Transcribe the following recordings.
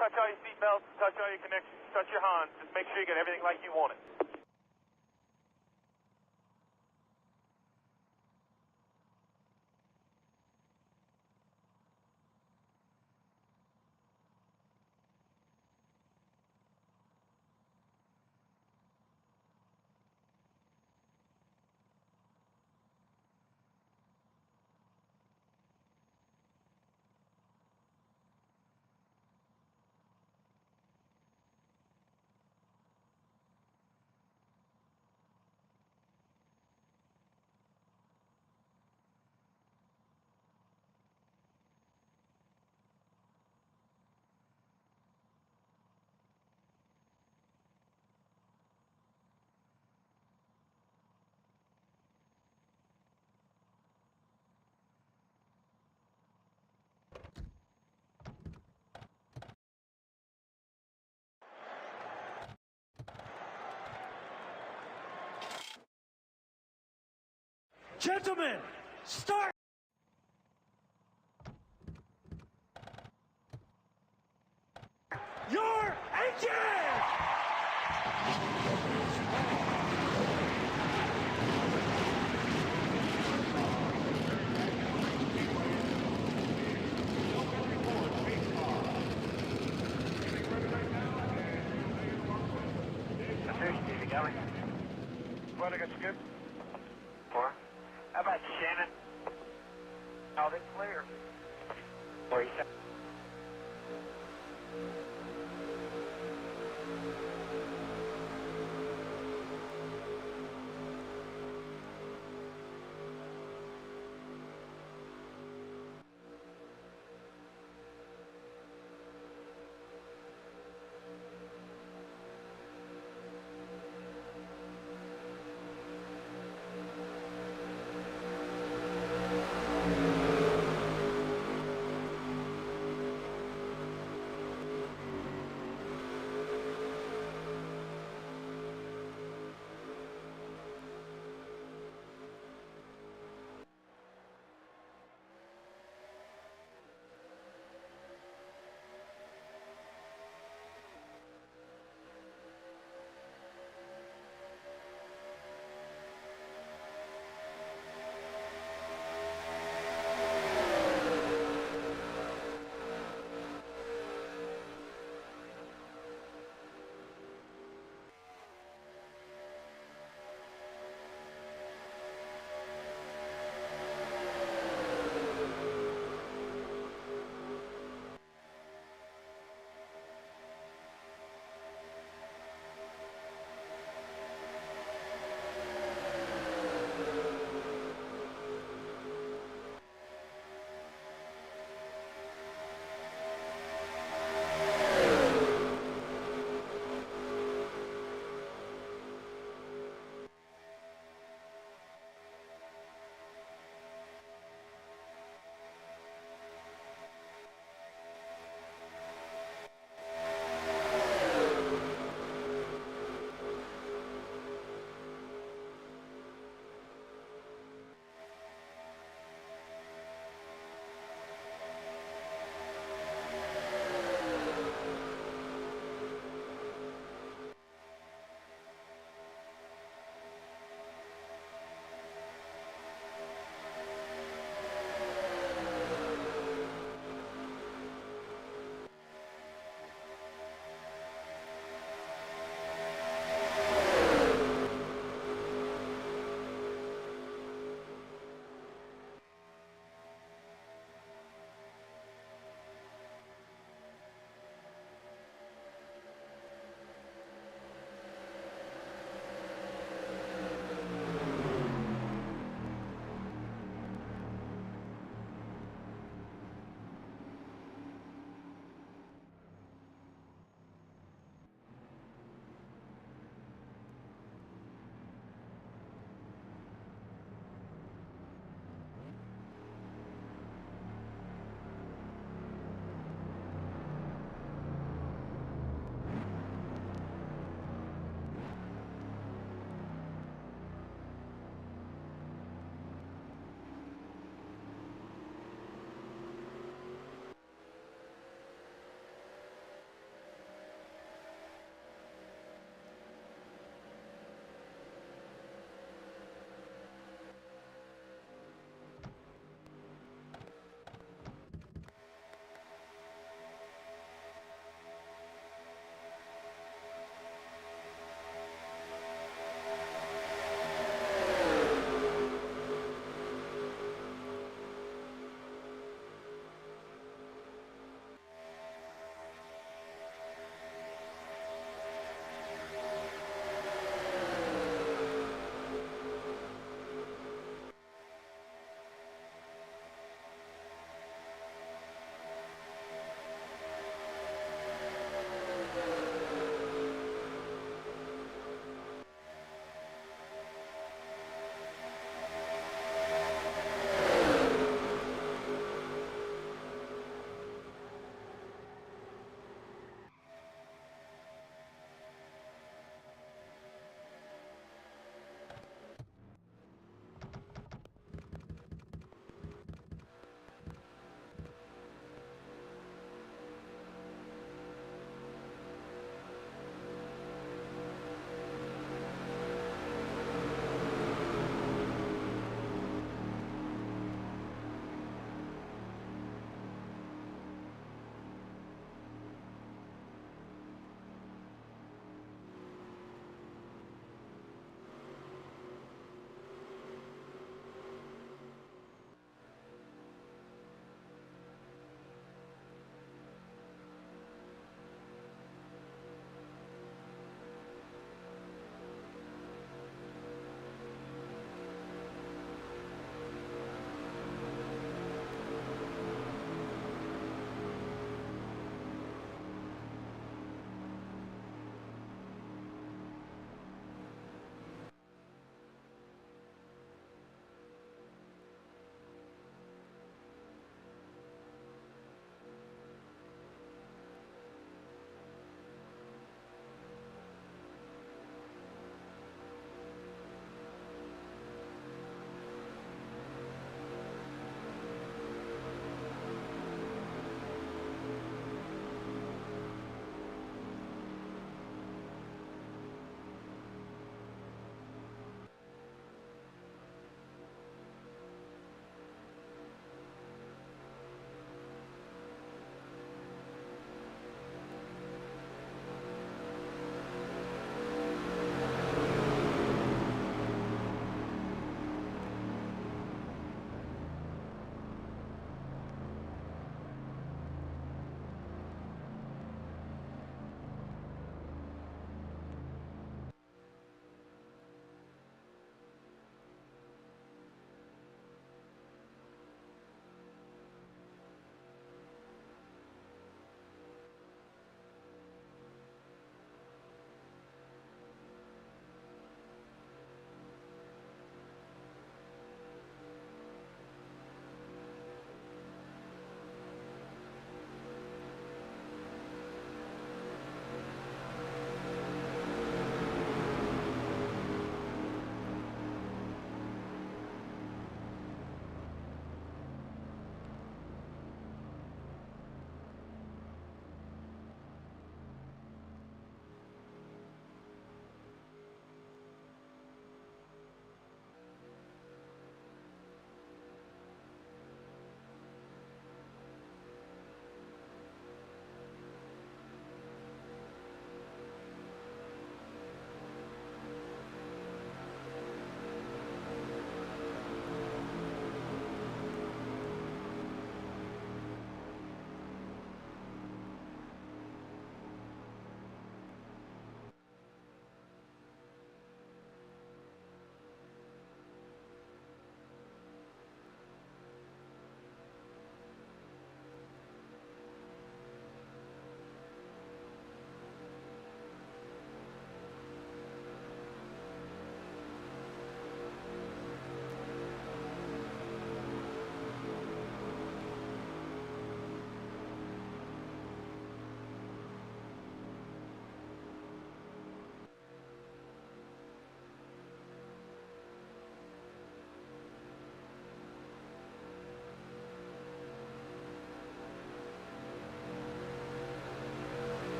touch all your seatbelts, touch all your connections, touch your Hans. Just make sure you get everything like you want it. Gentlemen, start! Your engine! Going. What, I got you good? 4. How about you, Shannon? Oh, they're clear. 47.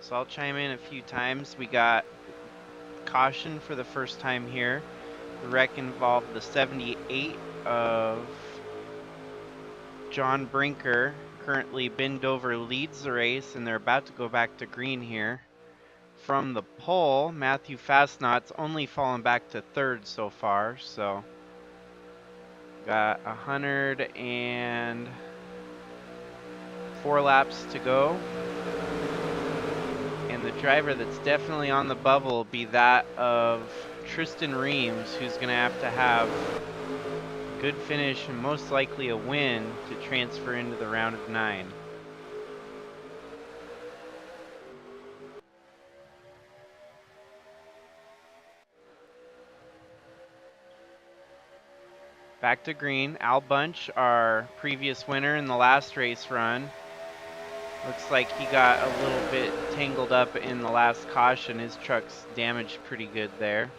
So I'll chime in a few times. We got caution for the first time here. The wreck involved the 78 of John Brinker. Currently binned over leads the race, and they're about to go back to green here. From the pole, Matthew Fastnot's only fallen back to third so far, so got 104 laps to go. And the driver that's definitely on the bubble will be that of Tristan Reams, who's going to have a good finish and most likely a win to transfer into the round of 9. Back to green. Al Bunch, our previous winner in the last race run. Looks like he got a little bit tangled up in the last caution. His truck's damaged pretty good there.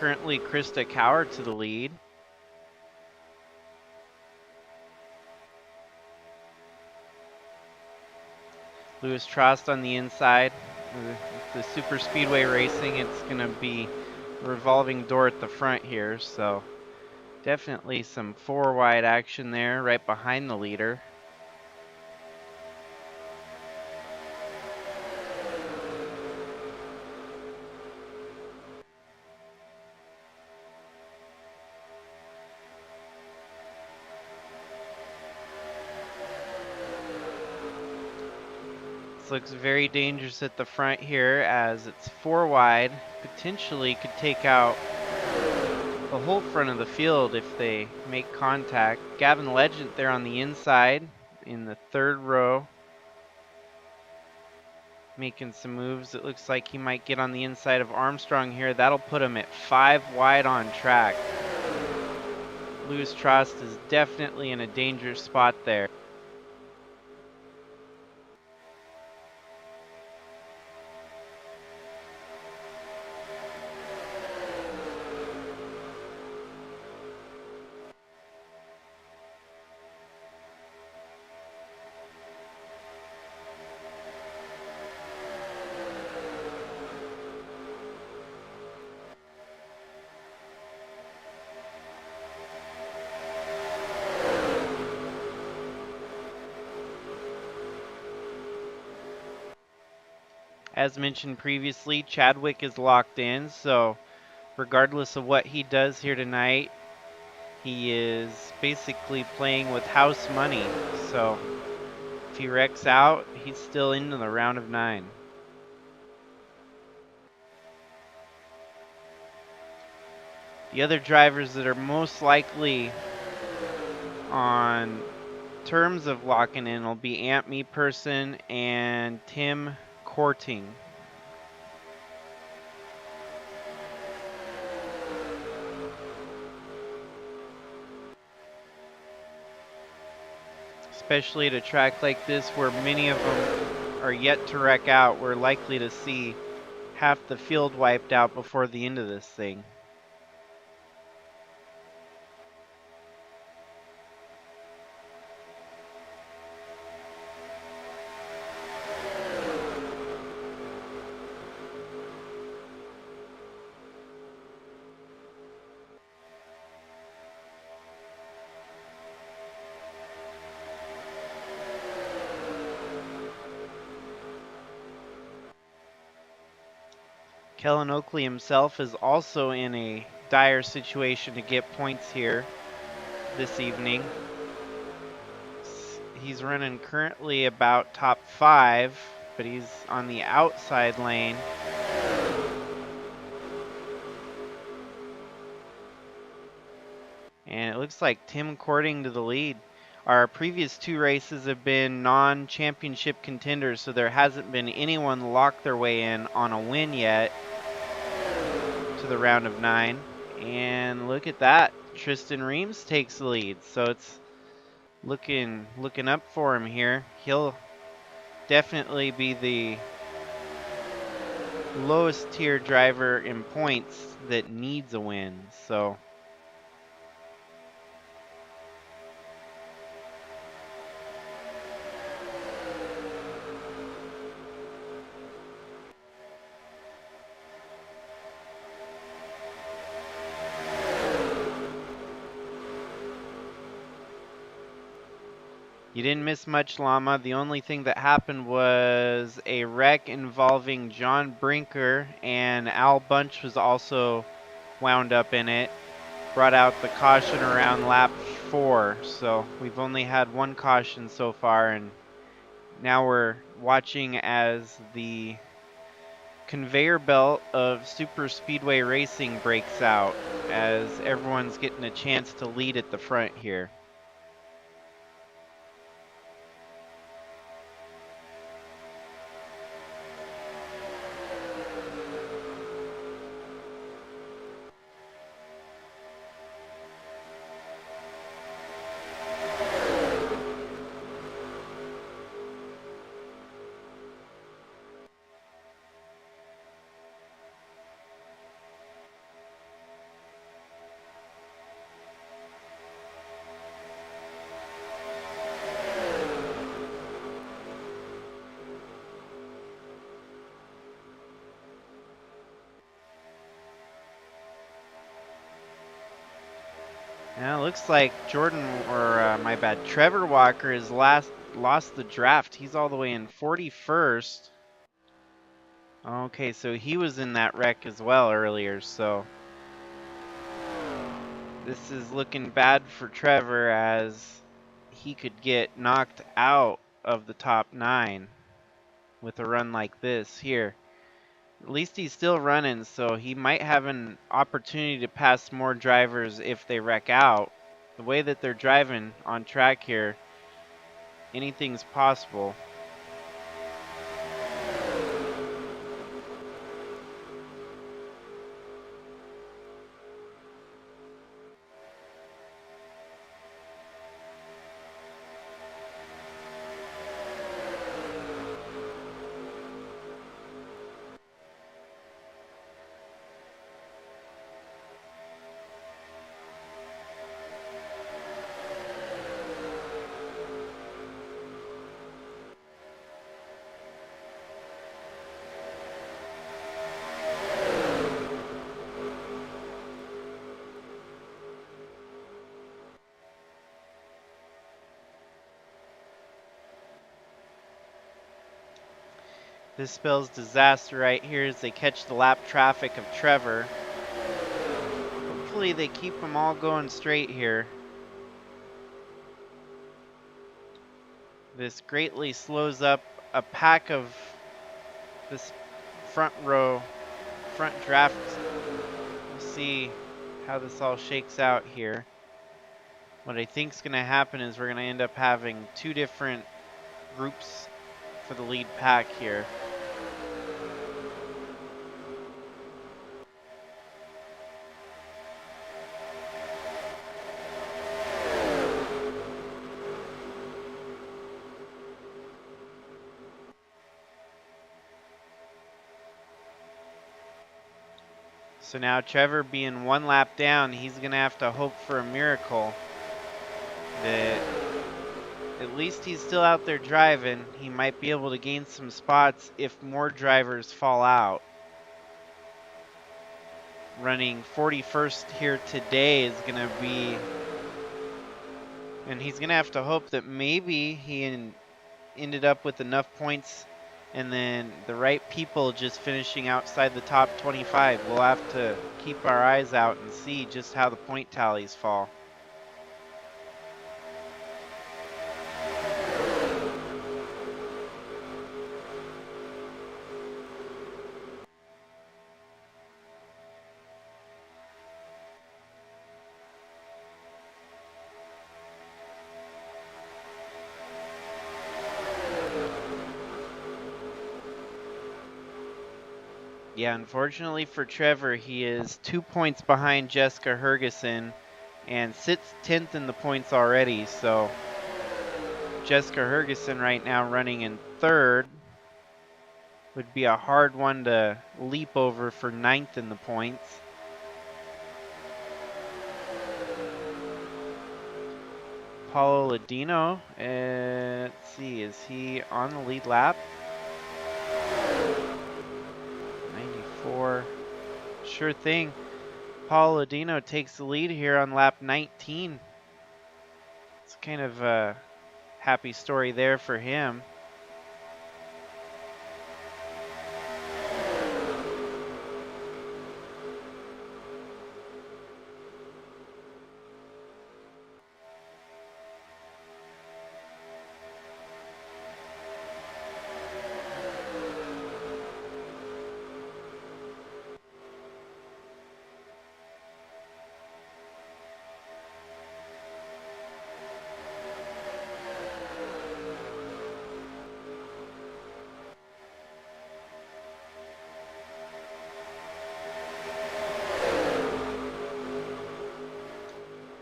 Currently Krista Cower to the lead. Louis Trost on the inside. With the super speedway racing, it's going to be a revolving door at the front here, so definitely some 4 wide action there right behind the leader. Looks very dangerous at the front here as it's 4 wide. Potentially could take out the whole front of the field if they make contact. Gavin Legend there on the inside in the 3rd row. Making some moves. It looks like he might get on the inside of Armstrong here. That'll put him at 5 wide on track. Louis Trost is definitely in a dangerous spot there. As mentioned previously, Chadwick is locked in, so regardless of what he does here tonight, he is basically playing with house money. So if he wrecks out, he's still into the round of 9. The other drivers that are most likely on terms of locking in will be Ant Me Person and Tim Courting. Especially at a track like this where many of them are yet to wreck out, we're likely to see half the field wiped out before the end of this thing. Kellen Oakley himself is also in a dire situation to get points here this evening. He's running currently about top 5, but he's on the outside lane. And it looks like Tim Courting to the lead. Our previous 2 races have been non-championship contenders, so there hasn't been anyone lock their way in on a win yet to the round of 9. And look at that, Tristan Reams takes the lead, so it's looking up for him here. He'll definitely be the lowest tier driver in points that needs a win, so you didn't miss much, Llama. The only thing that happened was a wreck involving John Brinker, and Al Bunch was also wound up in it. Brought out the caution around lap 4, so we've only had 1 caution so far, and now we're watching as the conveyor belt of super speedway racing breaks out, as everyone's getting a chance to lead at the front here. Now it looks like Trevor Walker has lost the draft. He's all the way in 41st. Okay, so he was in that wreck as well earlier, so this is looking bad for Trevor, as he could get knocked out of the top 9 with a run like this here. At least he's still running, so he might have an opportunity to pass more drivers if they wreck out. The way that they're driving on track here, anything's possible. This spells disaster right here as they catch the lap traffic of Trevor. Hopefully they keep them all going straight here. This greatly slows up a pack of this front draft. We'll see how this all shakes out here. What I think is going to happen is we're going to end up having 2 different groups for the lead pack here. So now Trevor being 1 lap down, he's going to have to hope for a miracle that at least he's still out there driving. He might be able to gain some spots if more drivers fall out. Running 41st here today is going to be, and he's going to have to hope that maybe he ended up with enough points and then the right people just finishing outside the top 25. We'll have to keep our eyes out and see just how the point tallies fall. Yeah, unfortunately for Trevor, he is 2 points behind Jessica Hergeson and sits 10th in the points already. So Jessica Hergeson right now running in 3rd. Would be a hard one to leap over for 9th in the points. Paulo Ladino, let's see, is he on the lead lap? 94. Sure thing. Paulo Ladino takes the lead here on lap 19. It's kind of a happy story there for him.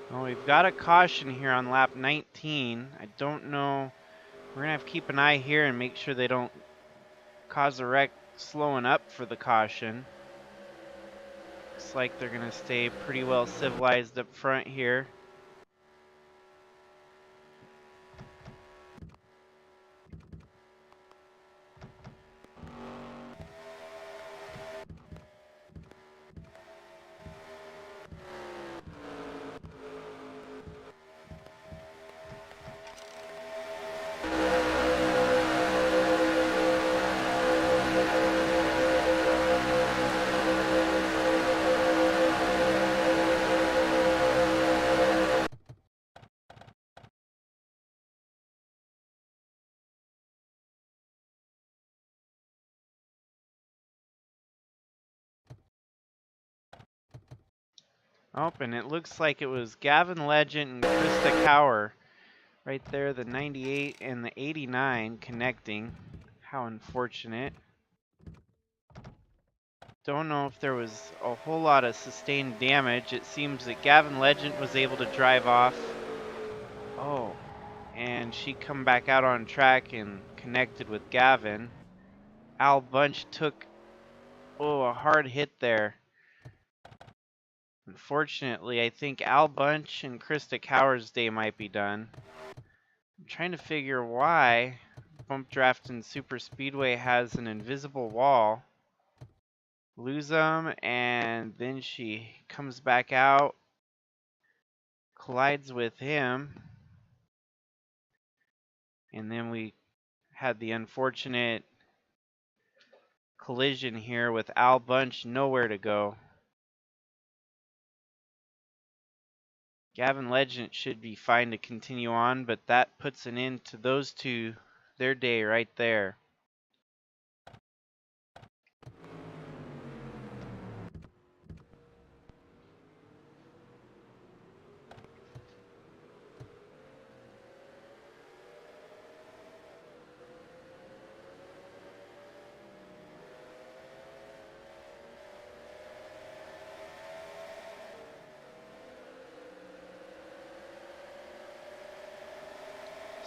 Well, we've got a caution here on lap 19. I don't know. We're going to have to keep an eye here and make sure they don't cause a wreck slowing up for the caution. Looks like they're going to stay pretty well civilized up front here. Oh, and it looks like it was Gavin Legend and Krista Cower right there, the 98 and the 89 connecting. How unfortunate. Don't know if there was a whole lot of sustained damage. It seems that Gavin Legend was able to drive off. Oh, and she come back out on track and connected with Gavin. Al Bunch took, a hard hit there. Unfortunately, I think Al Bunch and Krista Cower's day might be done. I'm trying to figure why Bump Draftin Super Speedway has an invisible wall. Lose them, and then she comes back out, collides with him, and then we had the unfortunate collision here with Al Bunch nowhere to go. Gavin Legend should be fine to continue on, but that puts an end to those two, their day right there.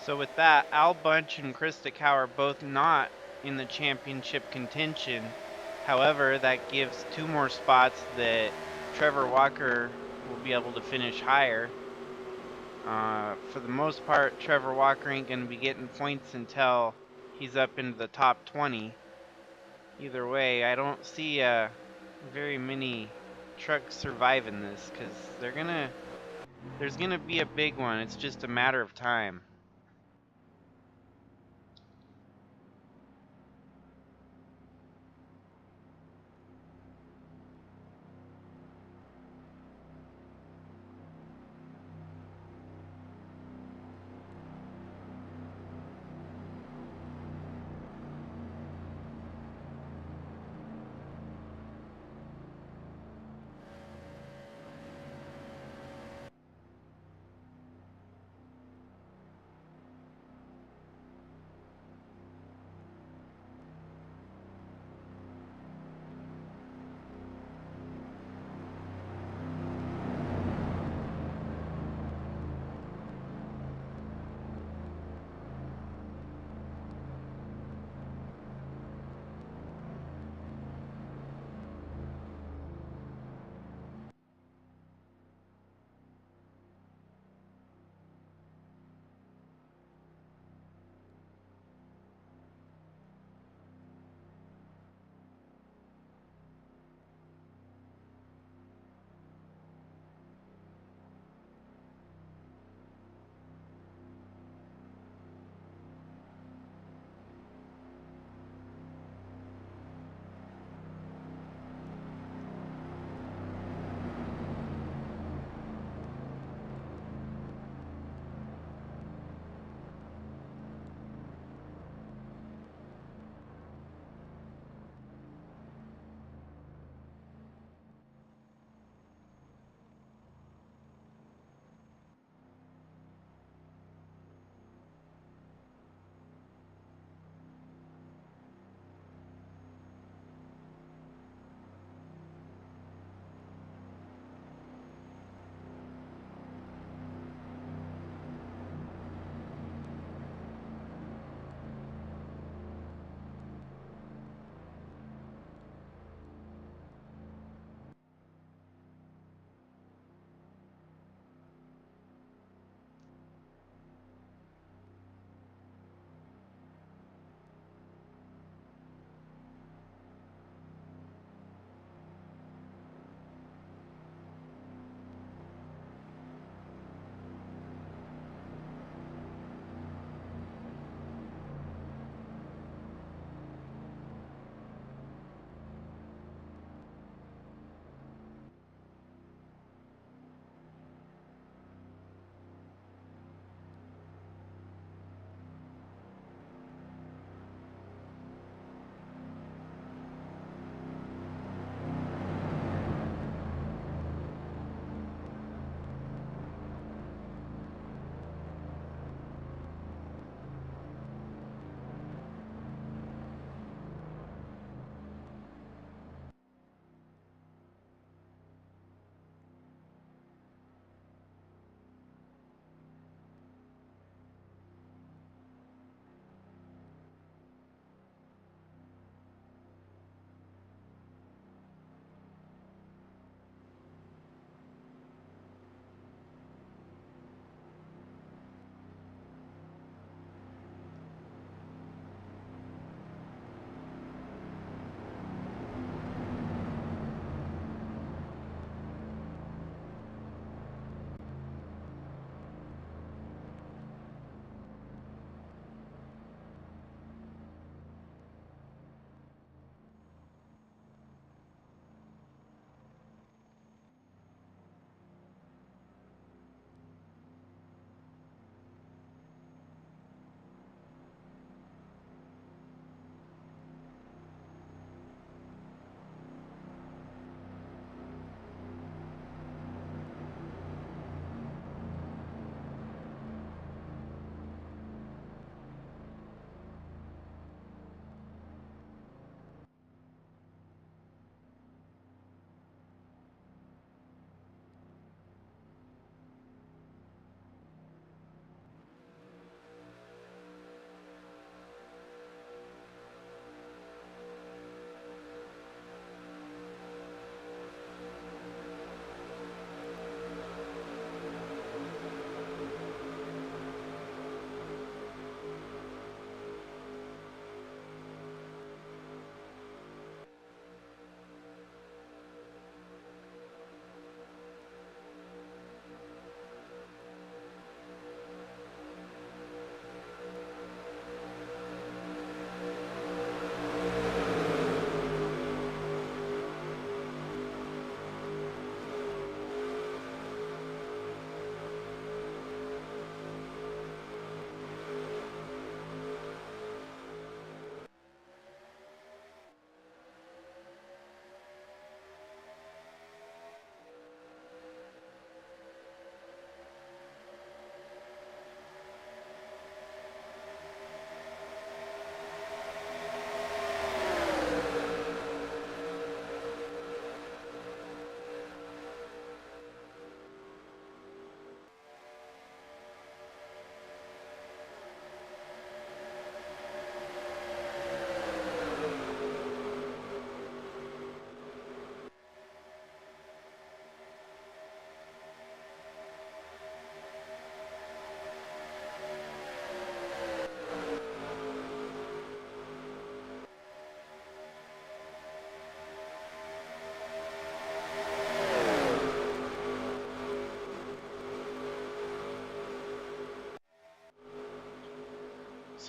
So with that, Al Bunch and Krista Cower both not in the championship contention. However, that gives 2 more spots that Trevor Walker will be able to finish higher. For the most part, Trevor Walker ain't going to be getting points until he's up into the top 20. Either way, I don't see very many trucks surviving this, because there's going to be a big one. It's just a matter of time.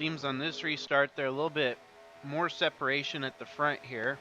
Seems on this restart they're a little bit more separation at the front here.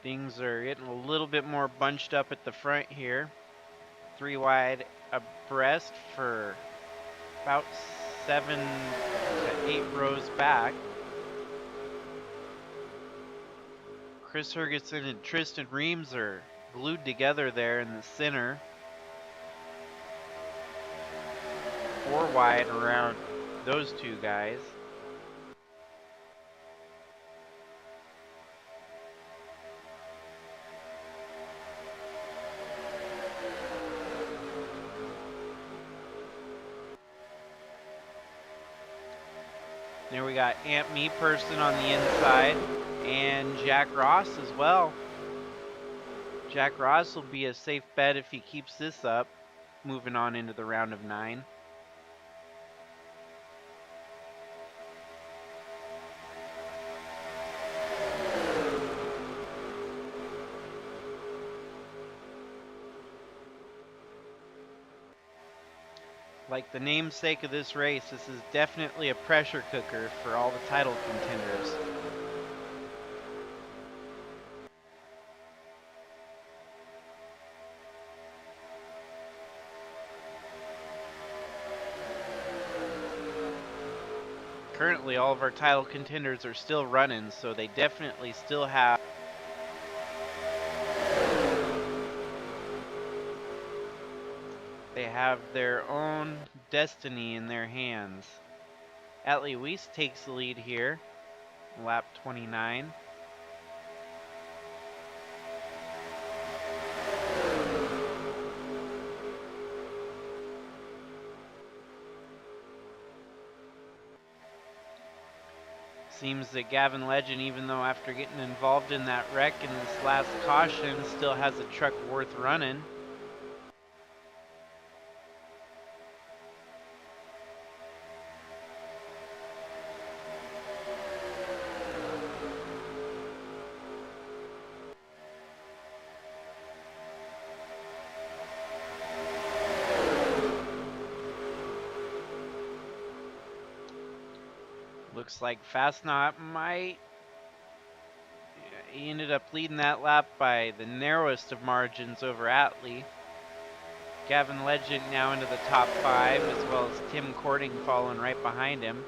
Things are getting a little bit more bunched up at the front here. 3 wide abreast for about 7 to 8 rows back. Chris Hergeson and Tristan Reams are glued together there in the center. 4 wide around those two guys. There we got Aunt Me Person on the inside and Jack Ross as well. Jack Ross will be a safe bet if he keeps this up, moving on into the round of 9. Like the namesake of this race, this is definitely a pressure cooker for all the title contenders. Currently, all of our title contenders are still running, so they definitely still have their own destiny in their hands. Atlee Weiss takes the lead here, lap 29. Seems that Gavin Legend, even though after getting involved in that wreck in this last caution, still has a truck worth running. Looks like Fastnot might. He ended up leading that lap by the narrowest of margins over Atlee. Gavin Legend now into the top 5, as well as Tim Cording following right behind him.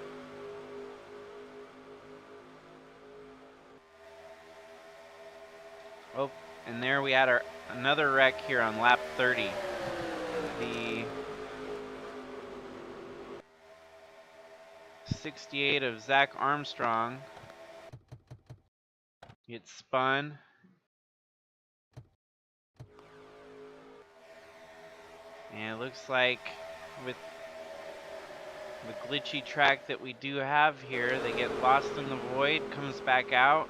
Oh, and there we had another wreck here on lap 30. The 68 of Zach Armstrong gets spun. And it looks like with the glitchy track that we do have here, they get lost in the void, comes back out,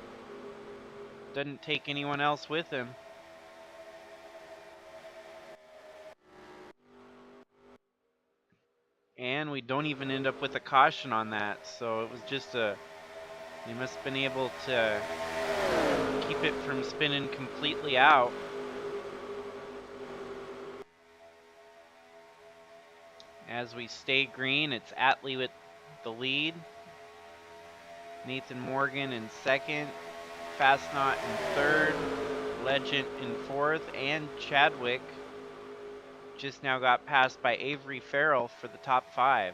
doesn't take anyone else with him. And we don't even end up with a caution on that. So it was just a... They must have been able to keep it from spinning completely out. As we stay green, it's Atlee with the lead. Nathan Morgan in second. Fastnot in third. Legend in fourth. And Chadwick just now got passed by Avery Farrell for the top 5.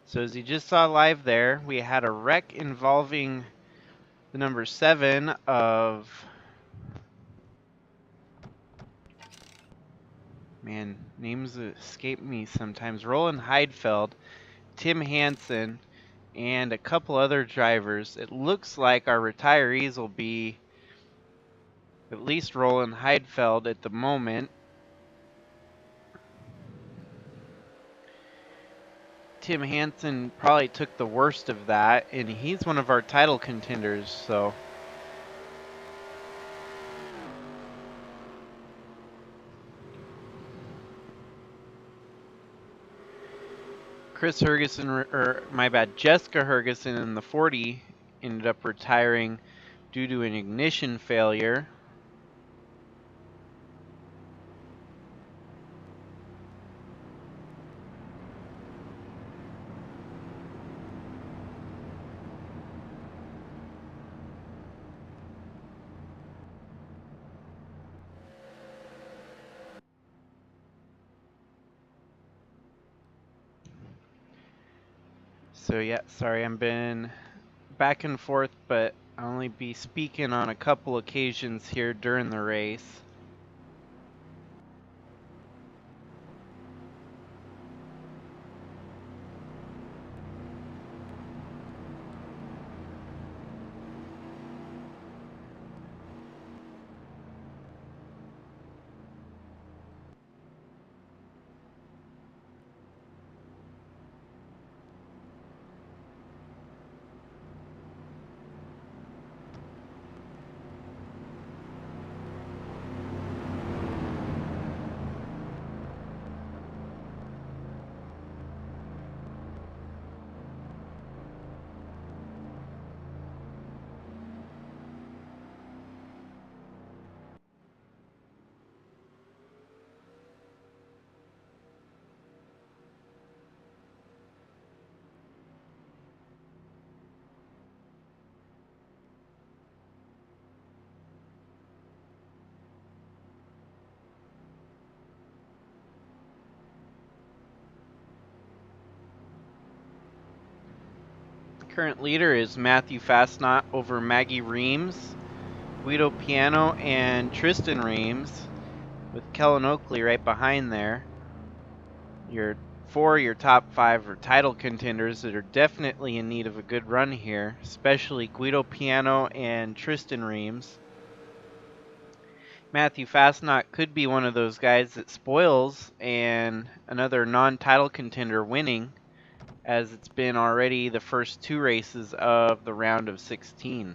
So as you just saw live there, we had a wreck involving the number 7 of... Man, names escape me sometimes. Roland Heidfeld, Tim Hansen, and a couple other drivers. It looks like our retirees will be at least Roland Heidfeld at the moment. Tim Hansen probably took the worst of that, and he's one of our title contenders, so... Chris Hergeson, or my bad, Jessica Hergeson in the 40 ended up retiring due to an ignition failure. So yeah, sorry, I've been back and forth, but I'll only be speaking on a couple occasions here during the race. Current leader is Matthew Fastnot over Maggie Reams, Guido Piano, and Tristan Reams, with Kellen Oakley right behind there. Your top 5 are title contenders that are definitely in need of a good run here, especially Guido Piano and Tristan Reams. Matthew Fastnot could be one of those guys that spoils and another non-title contender winning, as it's been already the first 2 races of the round of 16.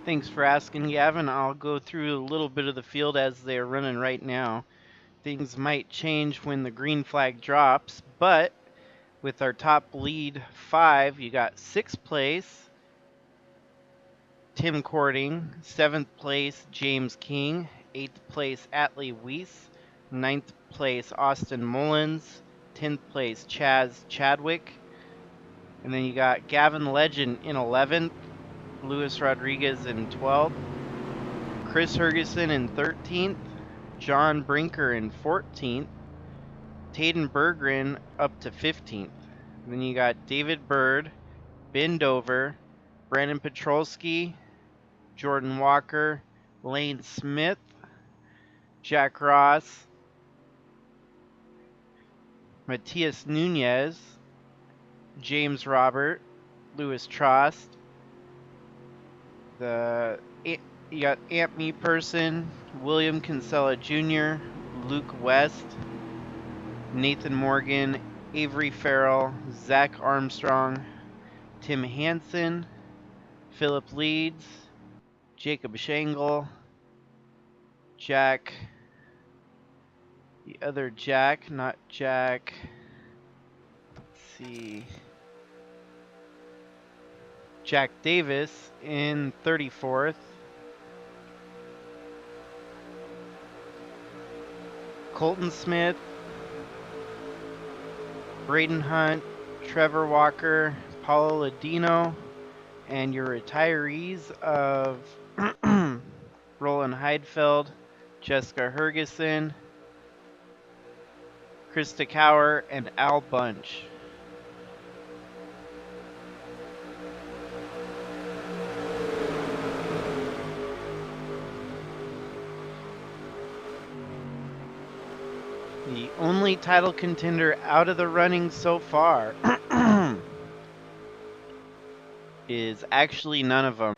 Thanks for asking, Gavin. I'll go through a little bit of the field as they're running right now. Things might change when the green flag drops, but with our top lead 5, you got 6th place, Tim Cording, 7th place, James King, 8th place, Atlee Weiss, 9th place, Austin Mullins, 10th place, Chaz Chadwick, and then you got Gavin Legend in 11th, Luis Rodriguez in 12th, Chris Hergeson in 13th, John Brinker in 14th, Taden Berggren up to 15th. And then you got David Bird, Bindover, Brandon Petrolsky, Jordan Walker, Lane Smith, Jack Ross, Matias Nunez, James Robert, Louis Trost. You got Amp Me Person, William Kinsella Jr., Luke West, Nathan Morgan, Avery Farrell, Zach Armstrong, Tim Hansen, Philip Leeds, Jacob Shangle, Jack, the other Jack, not Jack, let's see, Jack Davis in 34th, Colton Smith, Braden Hunt, Trevor Walker, Paulo Ladino, and your retirees of Roland Heidfeld, Jessica Hergeson, Krista Cower, and Al Bunch. The only title contender out of the running so far is actually none of them.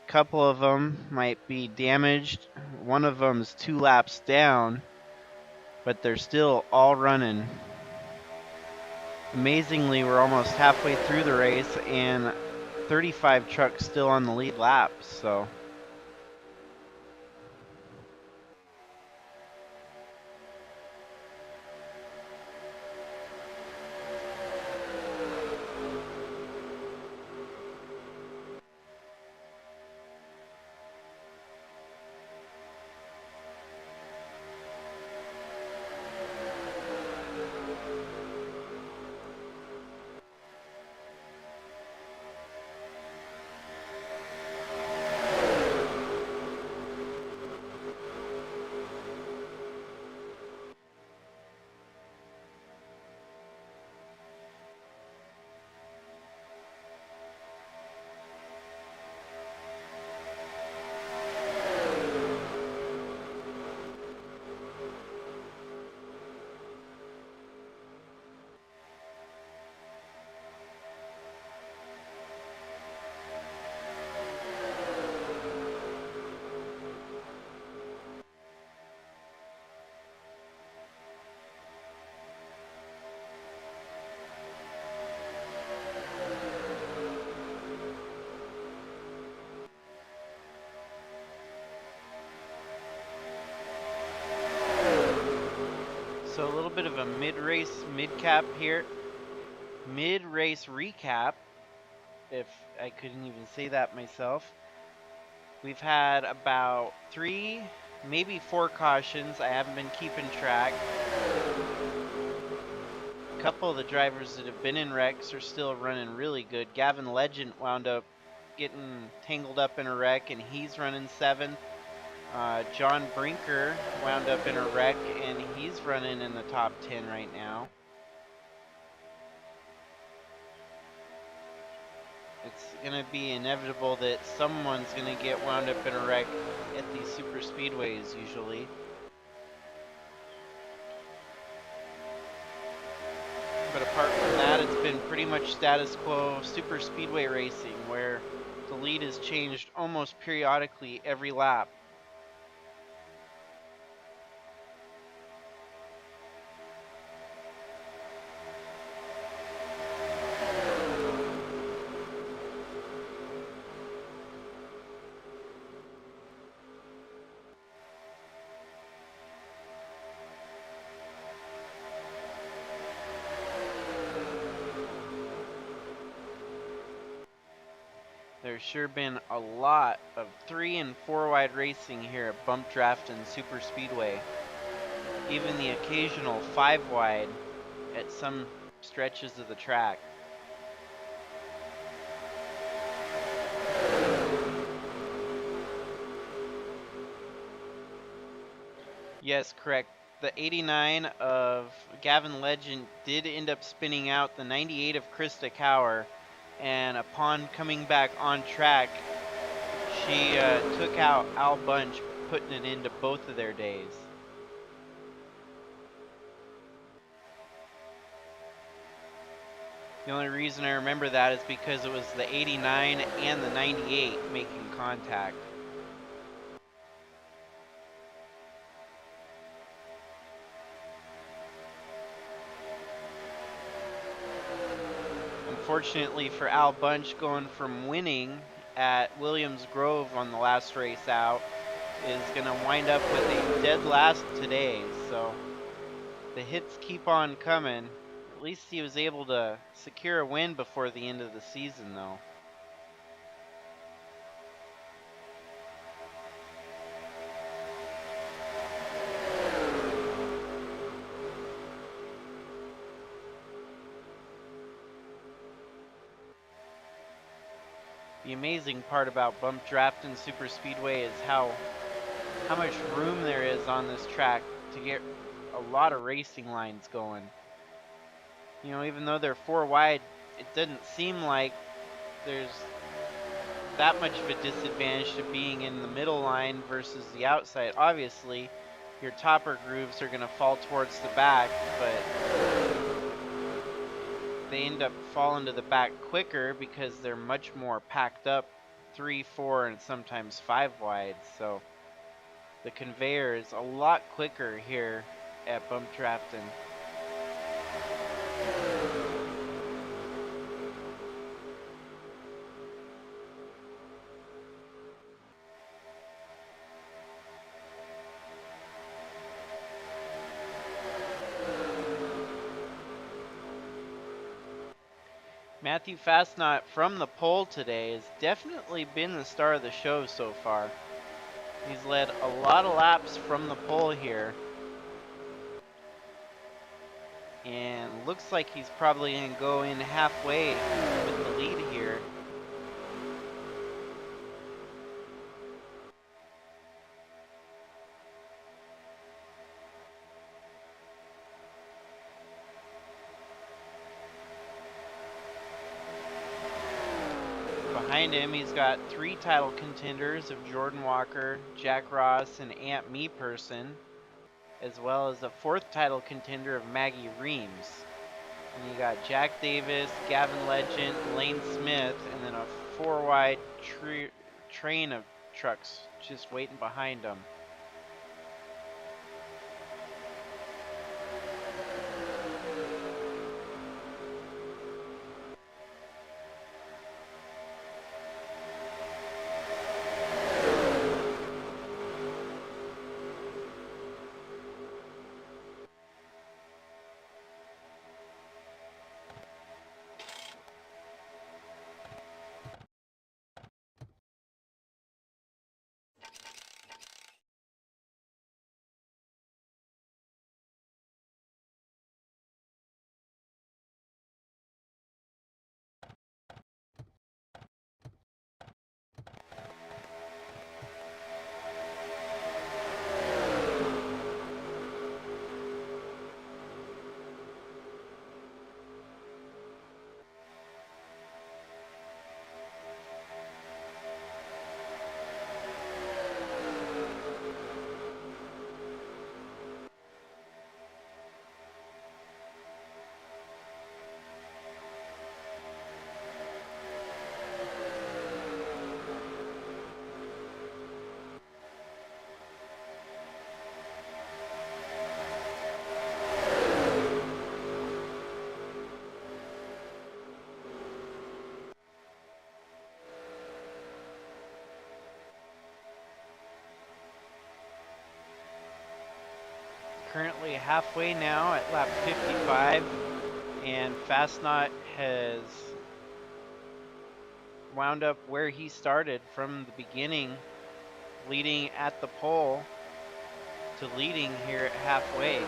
A couple of them might be damaged. One of them's 2 laps down, but they're still all running. Amazingly, we're almost halfway through the race and 35 trucks still on the lead lap, so. So a little bit of a mid-race, mid-cap here. Mid-race recap, if I couldn't even say that myself. We've had about 3, maybe 4 cautions. I haven't been keeping track. A couple of the drivers that have been in wrecks are still running really good. Gavin Legend wound up getting tangled up in a wreck, and he's running 7th. John Brinker wound up in a wreck, and he's running in the top 10 right now. It's going to be inevitable that someone's going to get wound up in a wreck at these super speedways usually. But apart from that, it's been pretty much status quo super speedway racing, where the lead has changed almost periodically every lap. There's sure been a lot of 3 and 4 wide racing here at Bump Draftin Super Speedway. Even the occasional 5 wide at some stretches of the track. Yes, correct. The 89 of Gavin Legend did end up spinning out the 98 of Krista Cower. and upon coming back on track, she took out Al Bunch, putting it into both of their days. The only reason I remember that is because it was the 89 and the 98 making contact. Unfortunately for Al Bunch, going from winning at Williams Grove on the last race out is going to wind up with a dead last today. So the hits keep on coming. At least he was able to secure a win before the end of the season, though. The amazing part about Bump Draftin Super Speedway is how much room there is on this track to get a lot of racing lines going. You know, even though they're 4 wide, it doesn't seem like there's that much of a disadvantage to being in the middle line versus the outside. Obviously, your topper grooves are going to fall towards the back, but they end up falling to the back quicker because they're much more packed up 3, 4, and sometimes 5 wide. So the conveyor is a lot quicker here at Bump Draftin. Matthew Fastnot from the pole today has definitely been the star of the show so far. He's led a lot of laps from the pole here. And looks like he's probably going to go in halfway with the lead here. Behind him, he's got 3 title contenders of Jordan Walker, Jack Ross, and Aunt Me Person, as well as a 4th title contender of Maggie Reams. And you got Jack Davis, Gavin Legend, Lane Smith, and then a 4 wide train of trucks just waiting behind them. Currently halfway now at lap 55, and Fastnot has wound up where he started from the beginning, leading at the pole to leading here at halfway.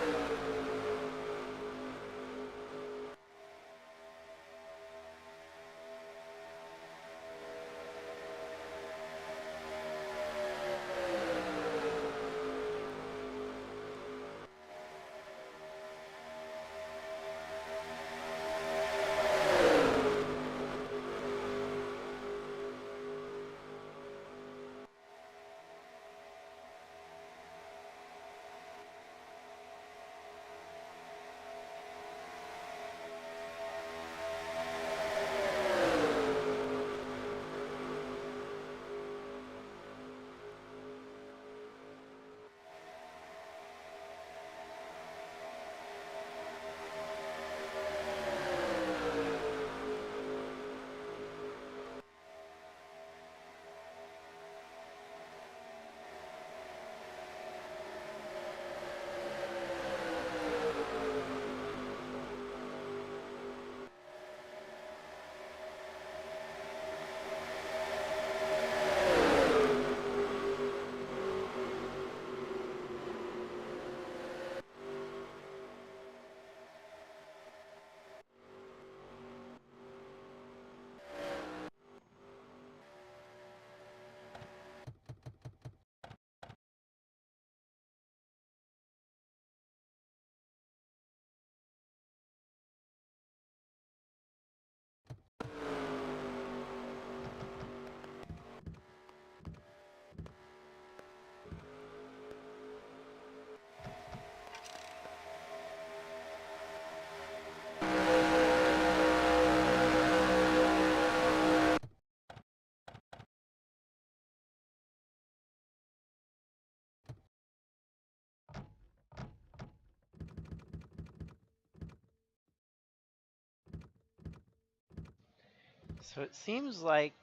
So it seems like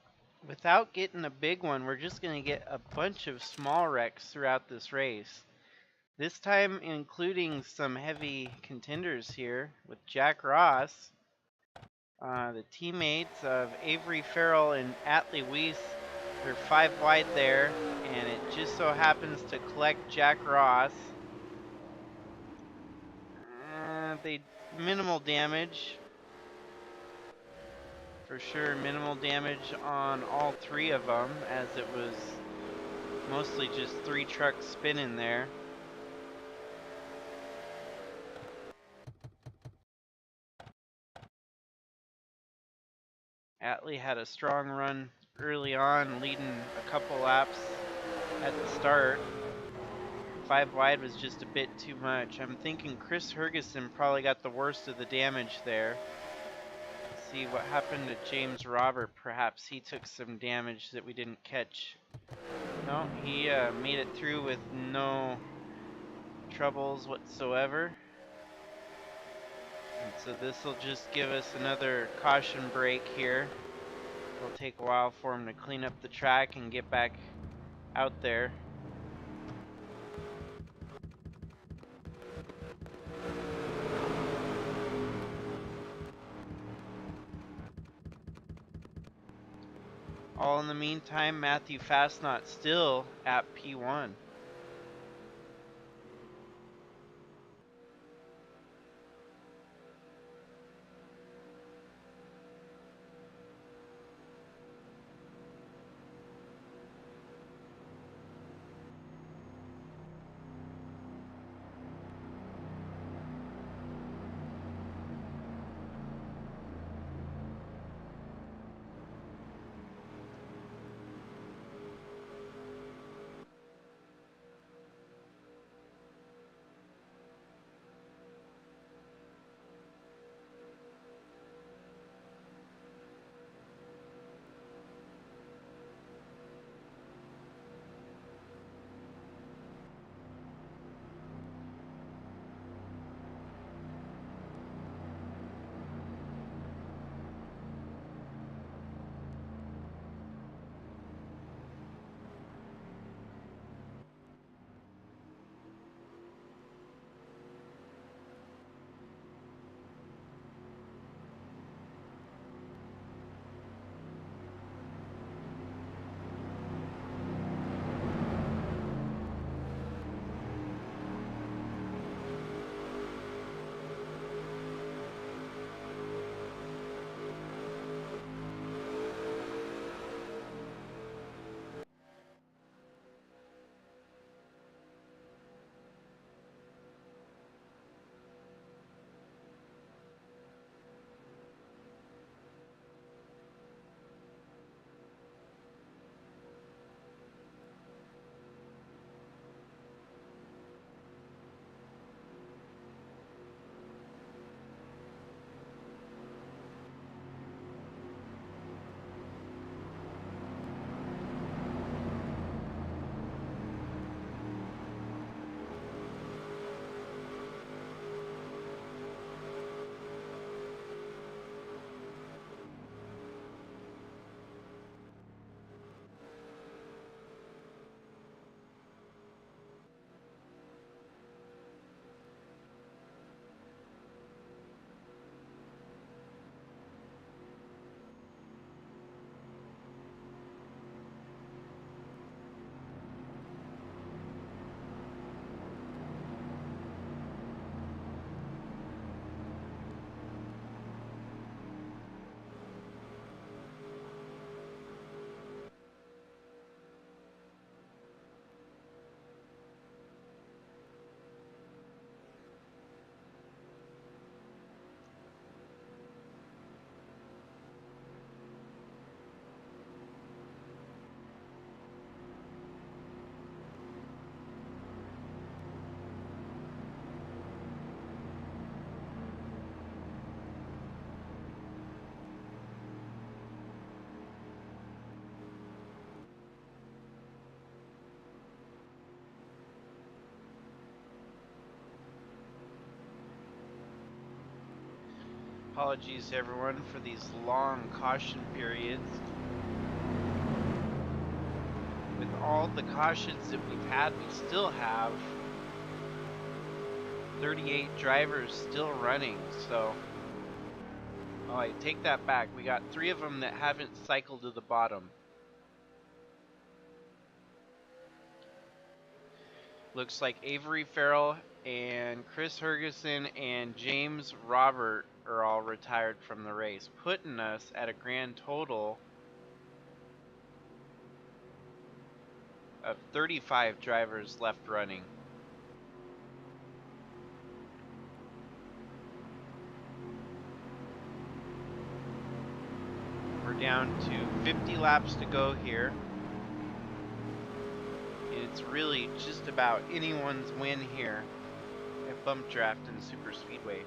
without getting a big one, we're just going to get a bunch of small wrecks throughout this race. This time including some heavy contenders here with Jack Ross. The teammates of Avery Farrell and Atlee Weiss, they're 5 wide there, and it just so happens to collect Jack Ross. They minimal damage. For sure, minimal damage on all 3 of them, as it was mostly just 3 trucks spinning there. Atlee had a strong run early on, leading a couple laps at the start. 5 wide was just a bit too much. I'm thinking Chris Hergeson probably got the worst of the damage there. Let's see what happened to James Robert. Perhaps he took some damage that we didn't catch. No, he made it through with no troubles whatsoever. And so this will just give us another caution break here. It'll take a while for him to clean up the track and get back out there. All in the meantime, Matthew Fastnot still at P1. Apologies to everyone for these long caution periods. With all the cautions that we've had, we still have 38 drivers still running, so... Oh, I take that back. We got 3 of them that haven't cycled to the bottom. Looks like Avery Farrell and Chris Ferguson and James Robert are all retired from the race, putting us at a grand total of 35 drivers left running. We're down to 50 laps to go here. It's really just about anyone's win here at Bump Draftin Super Speedway.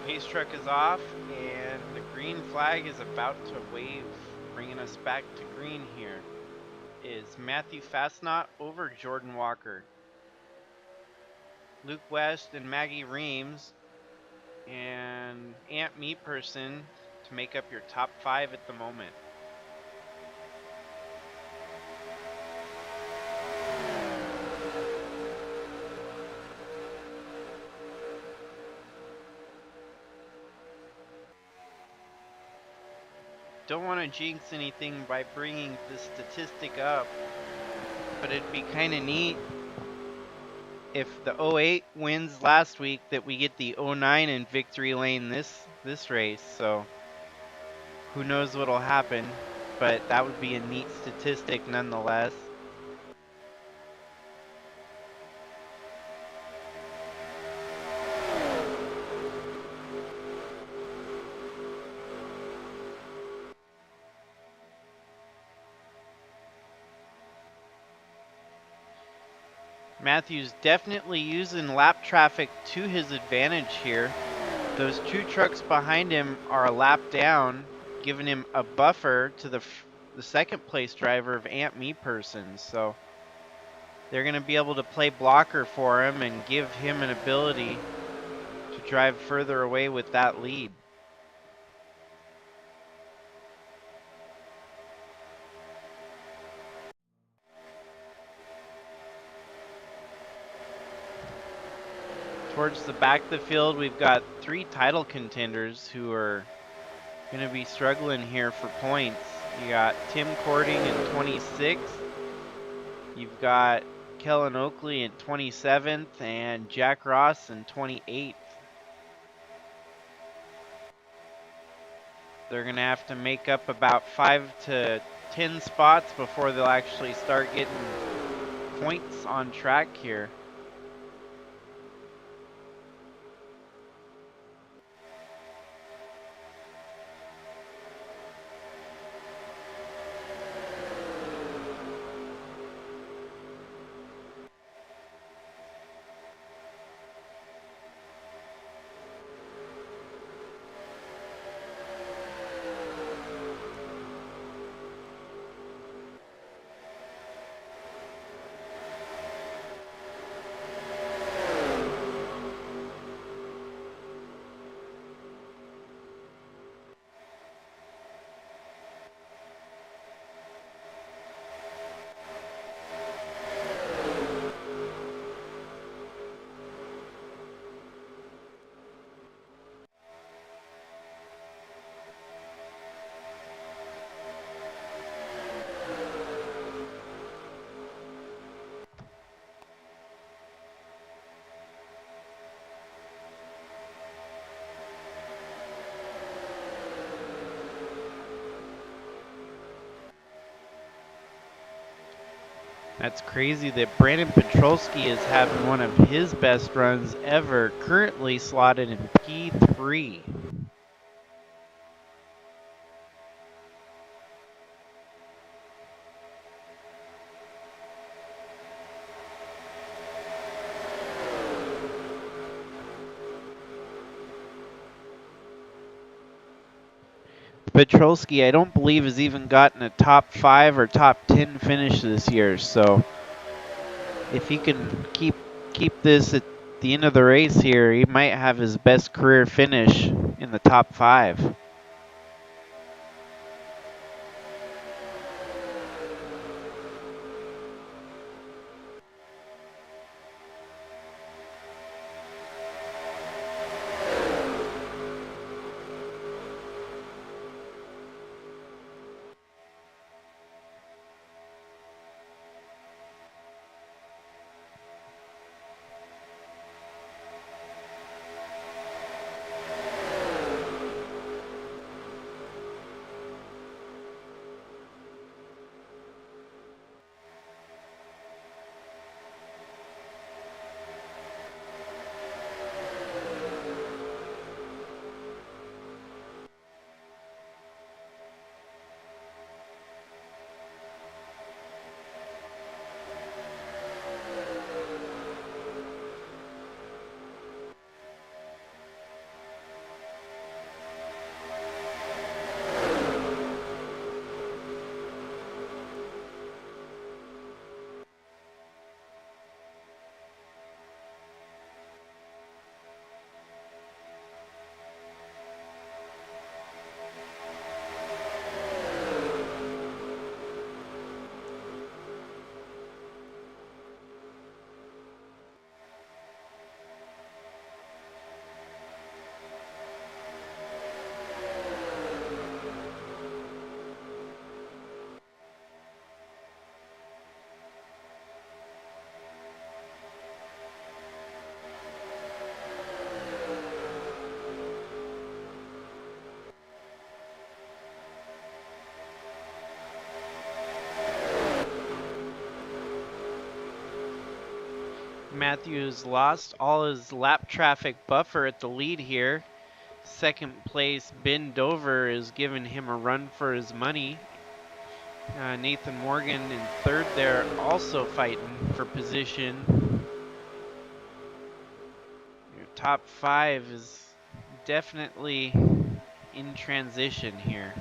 Pace truck is off, and the green flag is about to wave, bringing us back to green here. Is Matthew Fastnot over Jordan Walker. Luke West and Maggie Reams and Aunt Meatperson to make up your top 5 at the moment. Don't want to jinx anything by bringing this statistic up, but it'd be kind of neat if the 08 wins last week that we get the 09 in victory lane this race. So who knows what'll happen, but that would be a neat statistic nonetheless. Matthews definitely using lap traffic to his advantage here. Those 2 trucks behind him are a lap down, giving him a buffer to the second place driver of Aunt Meatperson. So they're going to be able to play blocker for him and give him an ability to drive further away with that lead. Towards the back of the field, we've got 3 title contenders who are going to be struggling here for points. You got Tim Cording in 26th. You've got Kellen Oakley in 27th and Jack Ross in 28th. They're going to have to make up about 5 to 10 spots before they'll actually start getting points on track here. That's crazy that Brandon Petrolski is having one of his best runs ever, currently slotted in P3. Petrolski, I don't believe, has even gotten a top 5 or top 10 finish this year, so if he can keep this at the end of the race here, he might have his best career finish in the top 5. Matthews lost all his lap traffic buffer at the lead here. Second place, Ben Dover, is giving him a run for his money. Nathan Morgan in third there, also fighting for position. Your top 5 is definitely in transition here.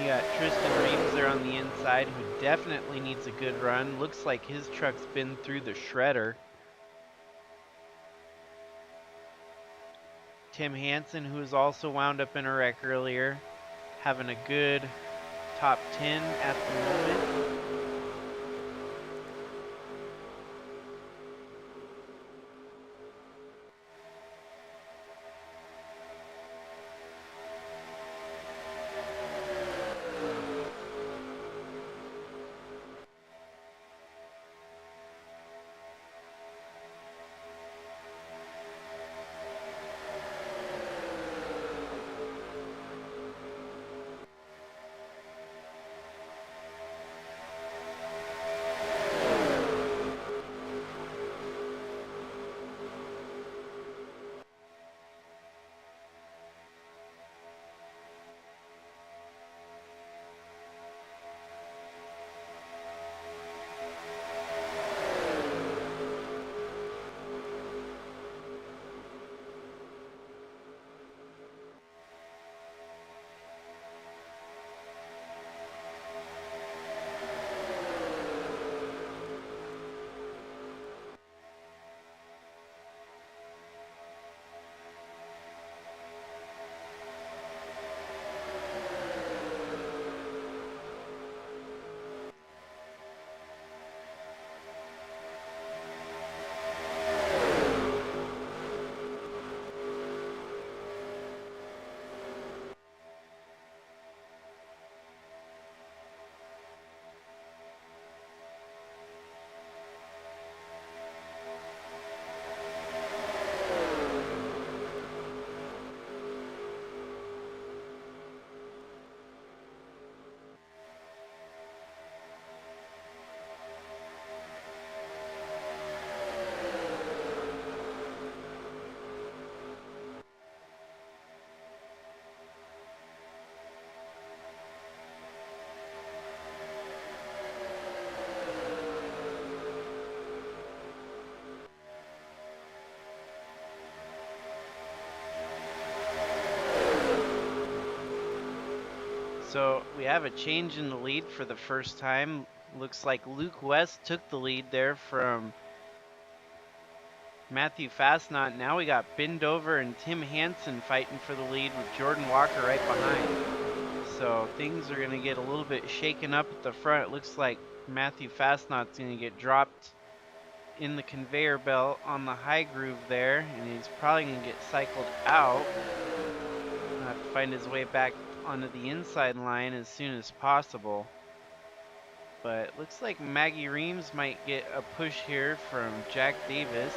You got Tristan Reeves there on the inside, who definitely needs a good run. Looks like his truck's been through the shredder. Tim Hansen, who was also wound up in a wreck earlier, having a good top 10 at the moment. So we have a change in the lead for the first time. Looks like Luke West took the lead there from Matthew Fastnot. Now we got Bindover and Tim Hansen fighting for the lead with Jordan Walker right behind. So things are going to get a little bit shaken up at the front. It looks like Matthew Fastnot's going to get dropped in the conveyor belt on the high groove there, and he's probably going to get cycled out. He'll have to find his way back onto the inside line as soon as possible. But it looks like Maggie Reams might get a push here from Jack Davis.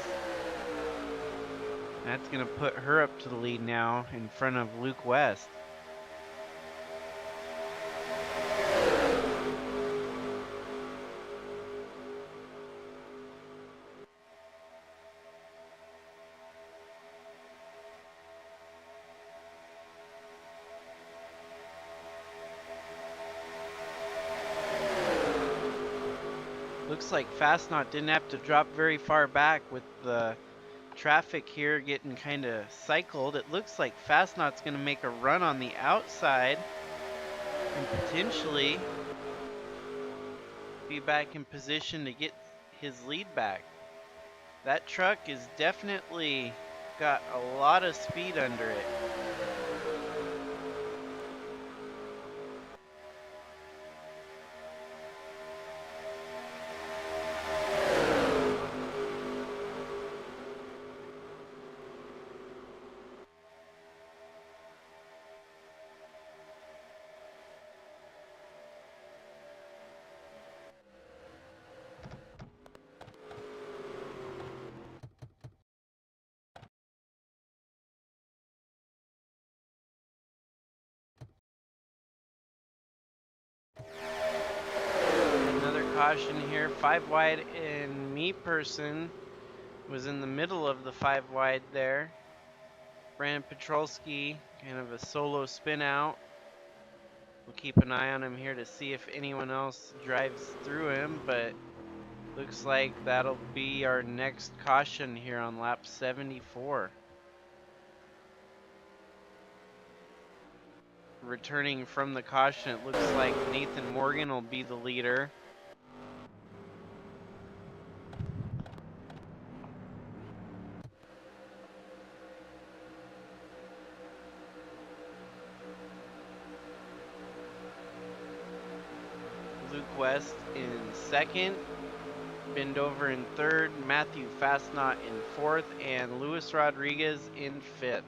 That's going to put her up to the lead now in front of Luke West. Looks like Fastnot didn't have to drop very far back with the traffic here getting kind of cycled. It looks like Fastnot's going to make a run on the outside and potentially be back in position to get his lead back. That truck is definitely got a lot of speed under it. Another caution here, 5 wide, and Me Person was in the middle of the 5 wide there. Brandon Petrolsky, kind of a solo spin out. We'll keep an eye on him here to see if anyone else drives through him, but looks like that'll be our next caution here on lap 74. Returning from the caution, it looks like Nathan Morgan will be the leader. Luke West in second, Bindover in third, Matthew Fastnot in fourth, and Luis Rodriguez in fifth.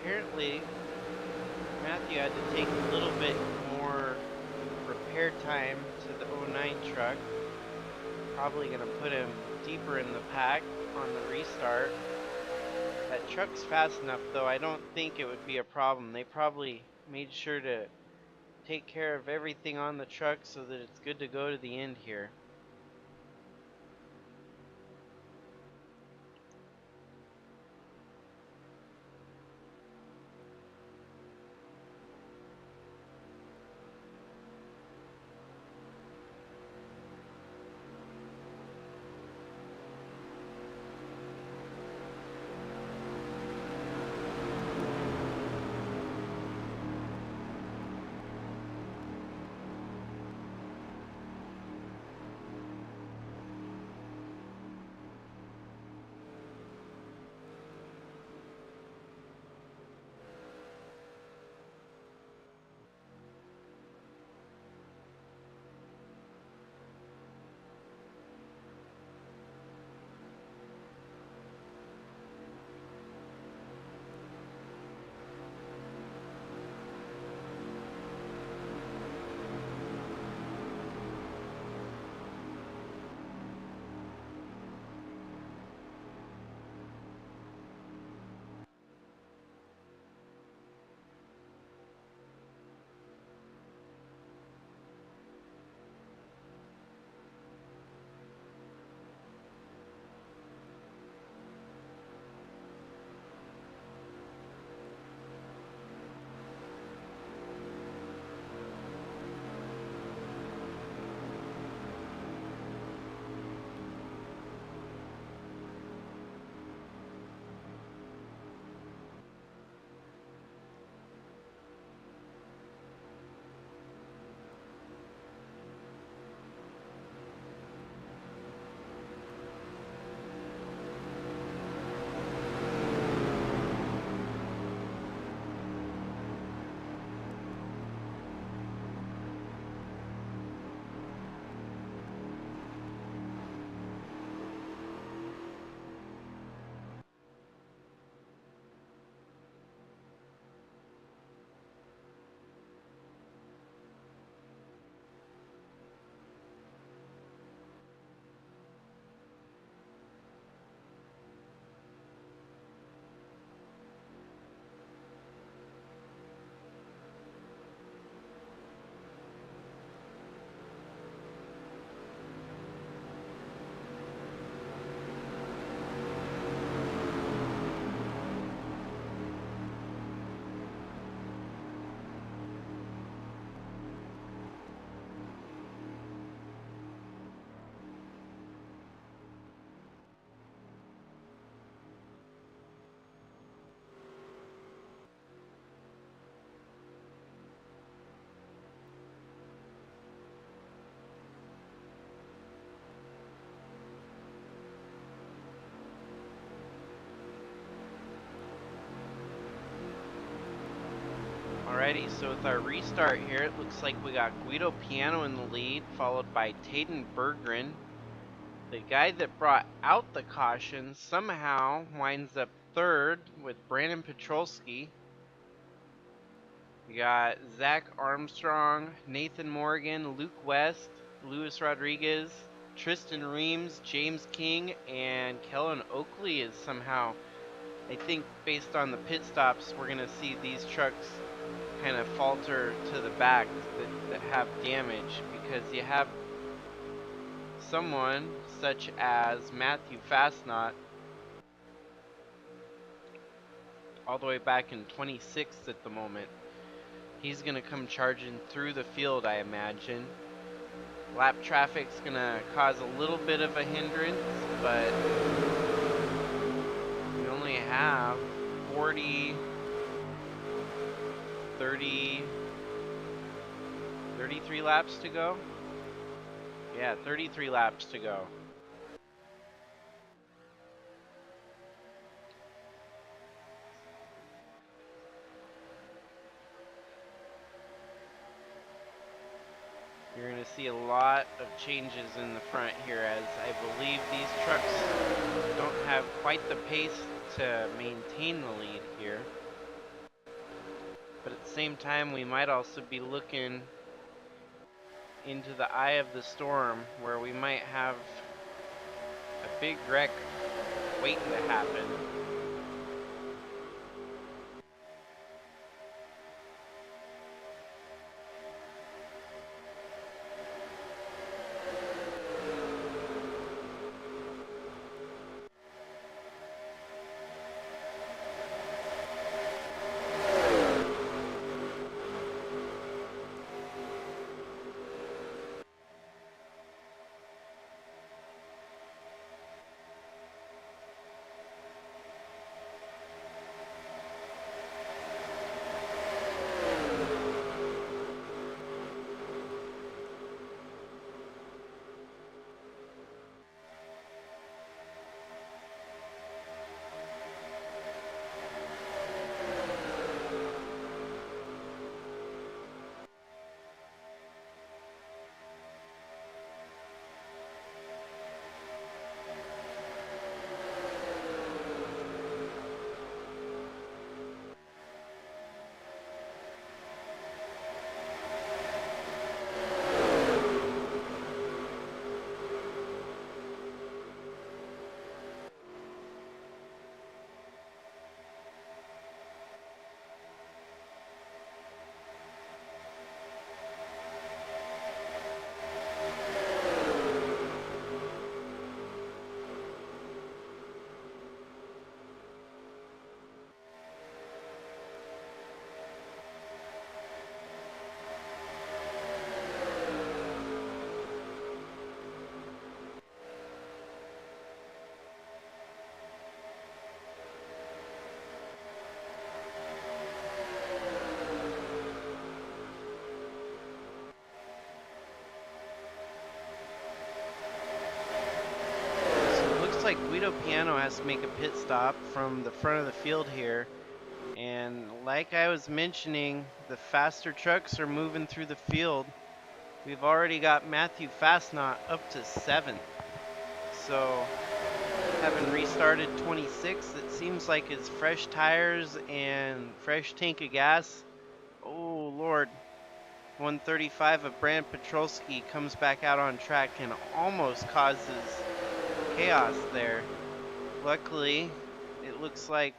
apparently Matthew had to take a little bit more repair time to the 09 truck. Probably gonna put him deeper in the pack on the restart. That truck's fast enough though, I don't think it would be a problem. They probably made sure to take care of everything on the truck so that it's good to go to the end here. Alrighty, so with our restart here, it looks like we got Guido Piano in the lead, followed by Tayden Berggren. The guy that brought out the caution somehow winds up third with Brandon Petrolsky. We got Zach Armstrong, Nathan Morgan, Luke West, Luis Rodriguez, Tristan Reams, James King, and Kellen Oakley is somehow, I think based on the pit stops, we're going to see these trucks kind of falter to the back that have damage, because you have someone such as Matthew Fastnot all the way back in 26th at the moment. He's going to come charging through the field, I imagine. Lap traffic's going to cause a little bit of a hindrance, but we only have 33 laps to go. Yeah, 33 laps to go. You're going to see a lot of changes in the front here, as I believe these trucks don't have quite the pace to maintain the lead here. But at the same time, we might also be looking into the eye of the storm where we might have a big wreck waiting to happen. Like Guido Piano has to make a pit stop from the front of the field here, and like I was mentioning, the faster trucks are moving through the field. We've already got Matthew Fastnot up to 7th, so having restarted 26, it seems like his fresh tires and fresh tank of gas. Oh Lord, 135 of Brand Petrolski comes back out on track and almost causes chaos there. Luckily, it looks like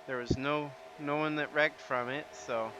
there was no one that wrecked from it, so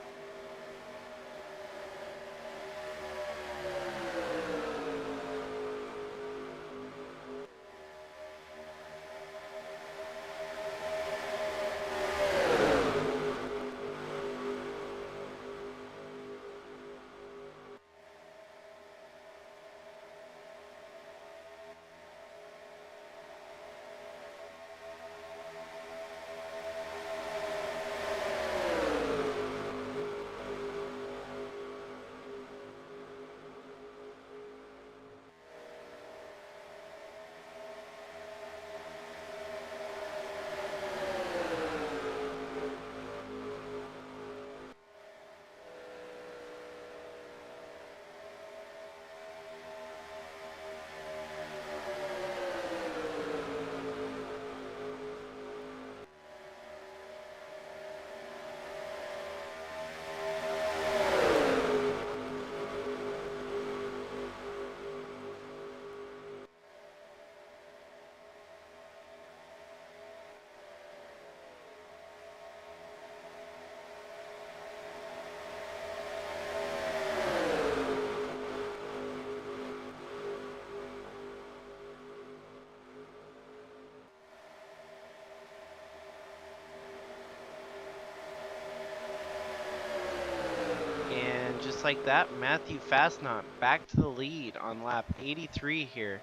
just like that, Matthew Fastnot back to the lead on lap 83 here.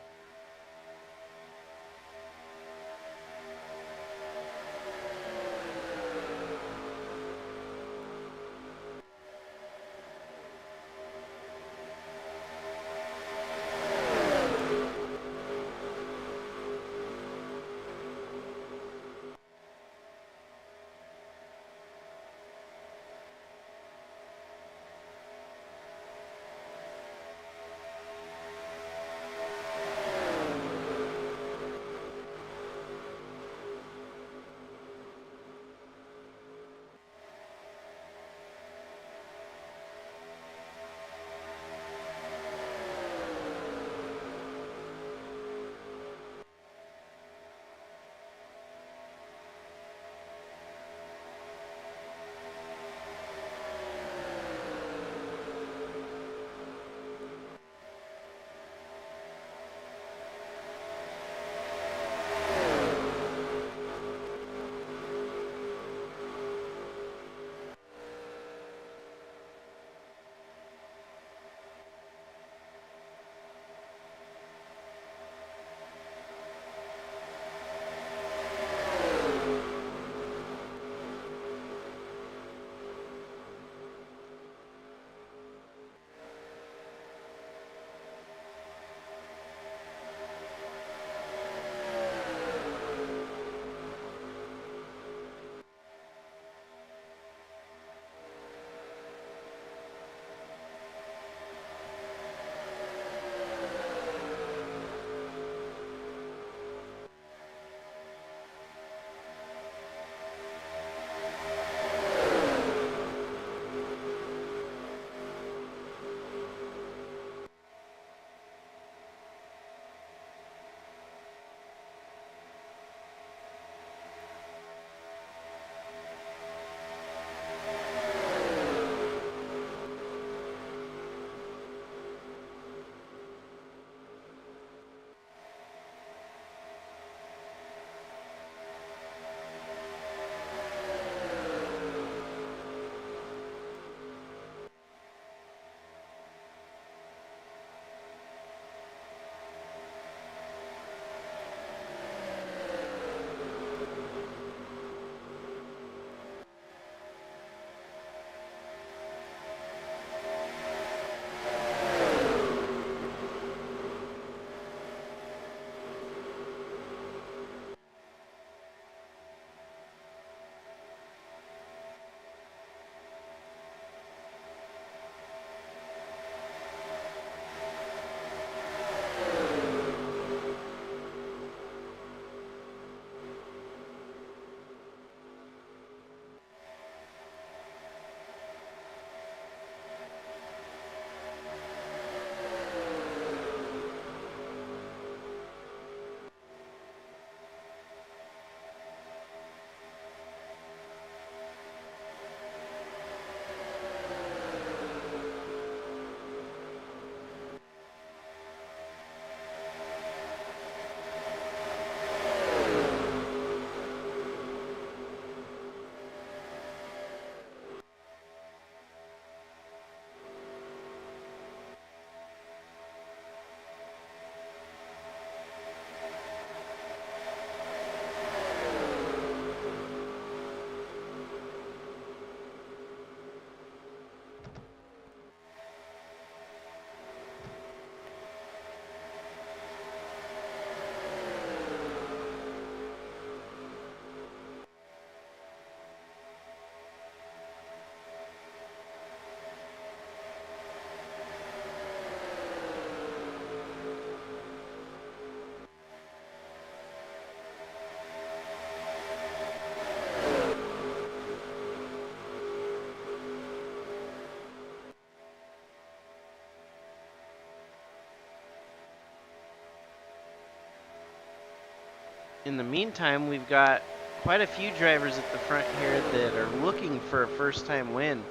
in the meantime, we've got quite a few drivers at the front here that are looking for a first-time win.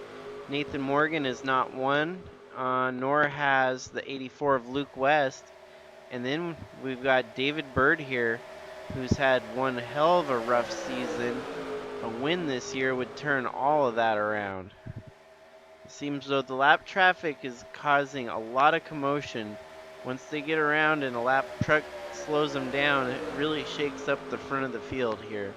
Nathan Morgan is not one, nor has the 84 of Luke West. And then we've got David Bird here, who's had one hell of a rough season. A win this year would turn all of that around. It seems though the lap traffic is causing a lot of commotion. Once they get around and a lap truck slows them down, it really shakes up the front of the field here.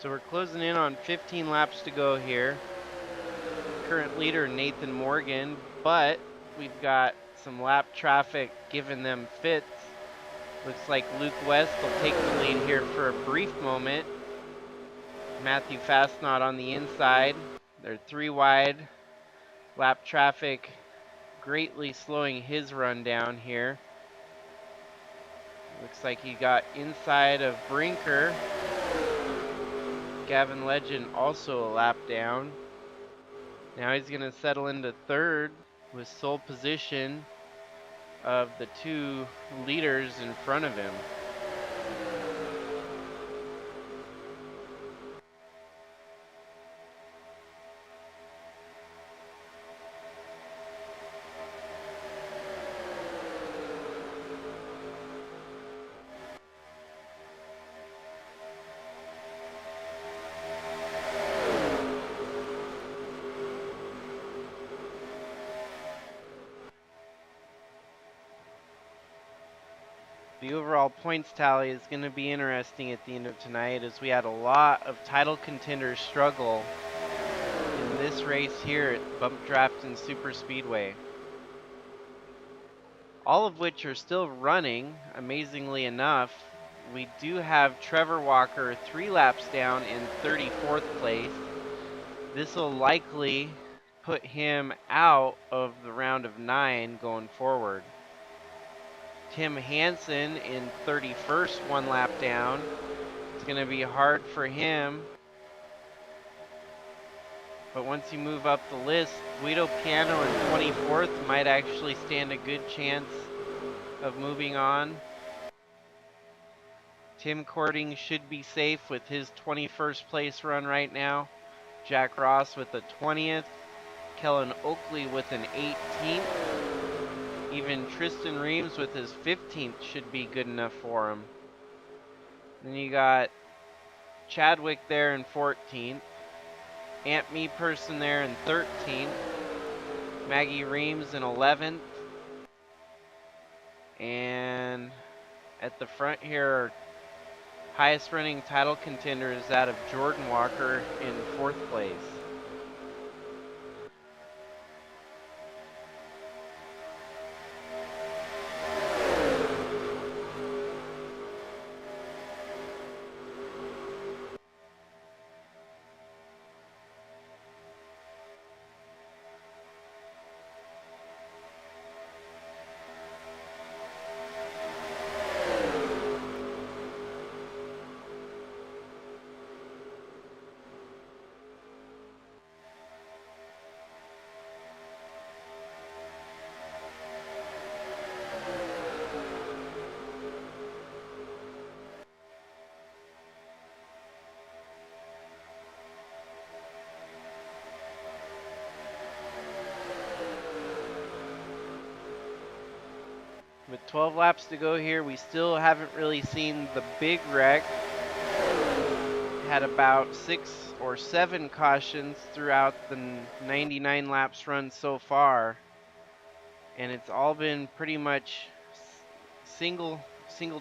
So we're closing in on 15 laps to go here. Current leader Nathan Morgan, but we've got some lap traffic giving them fits. Looks like Luke West will take the lead here for a brief moment. Matthew Fastnot on the inside. They're 3 wide. Lap traffic greatly slowing his run down here. Looks like he got inside of Brinker. Gavin Legend also a lap down. Now he's going to settle into third with sole position of the two leaders in front of him. The overall points tally is going to be interesting at the end of tonight, as we had a lot of title contenders struggle in this race here at Bump Draftin Super Speedway. All of which are still running, amazingly enough. We do have Trevor Walker 3 laps down in 34th place. This will likely put him out of the round of 9 going forward. Tim Hansen in 31st, 1 lap down. It's going to be hard for him. But once you move up the list, Guido Piano in 24th might actually stand a good chance of moving on. Tim Cording should be safe with his 21st place run right now. Jack Ross with the 20th. Kellen Oakley with an 18th. Even Tristan Reams with his 15th should be good enough for him. Then you got Chadwick there in 14th. Aunt Me Person there in 13th. Maggie Reams in 11th. And at the front here are highest running title contenders out of Jordan Walker in 4th place. With 12 laps to go here, we still haven't really seen the big wreck. Had about 6 or 7 cautions throughout the 99 laps run so far. And it's all been pretty much single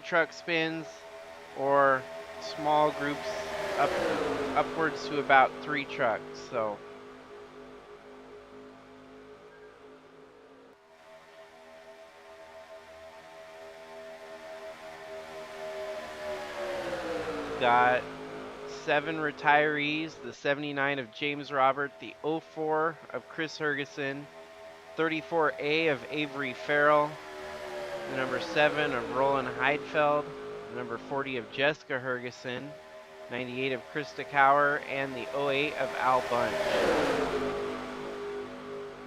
truck spins or small groups upwards to about 3 trucks. So got 7 retirees, the 79 of James Robert, the 04 of Chris Hergeson, 34A of Avery Farrell, the number 7 of Roland Heidfeld, the number 40 of Jessica Hergeson, 98 of Krista Cower, and the 08 of Al Bunch.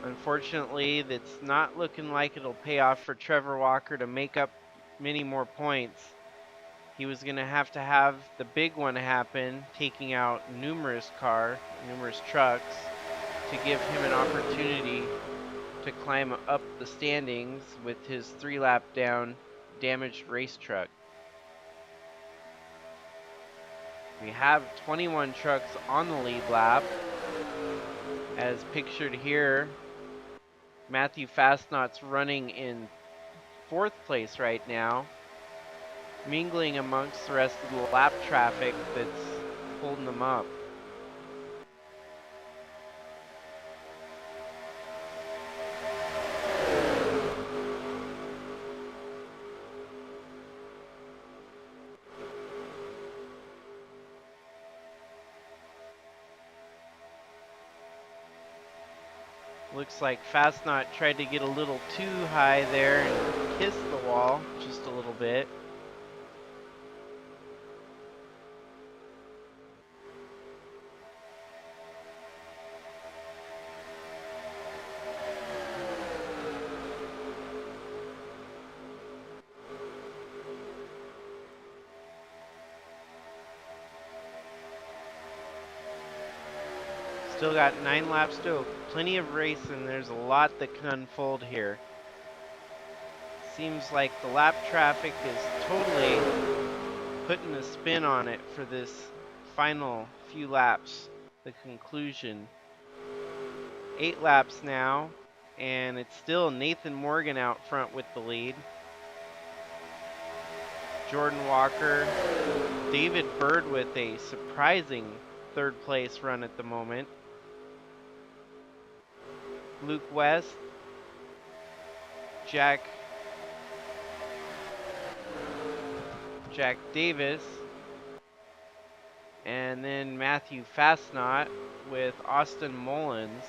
Unfortunately, it's not looking like it'll pay off for Trevor Walker to make up many more points. He was going to have the big one happen, taking out numerous trucks, to give him an opportunity to climb up the standings with his 3 lap down damaged race truck. We have 21 trucks on the lead lap, as pictured here. Matthew Fastnot's running in 4th place right now, mingling amongst the rest of the lap traffic that's holding them up. Looks like Fastnot tried to get a little too high there and kiss the wall just a little bit. Still got 9 laps to go. Plenty of race, and there's a lot that can unfold here. Seems like the lap traffic is totally putting a spin on it for this final few laps, the conclusion. 8 laps now, and it's still Nathan Morgan out front with the lead. Jordan Walker, David Bird with a surprising third place run at the moment. Luke West, Jack Davis, and then Matthew Fastnot with Austin Mullins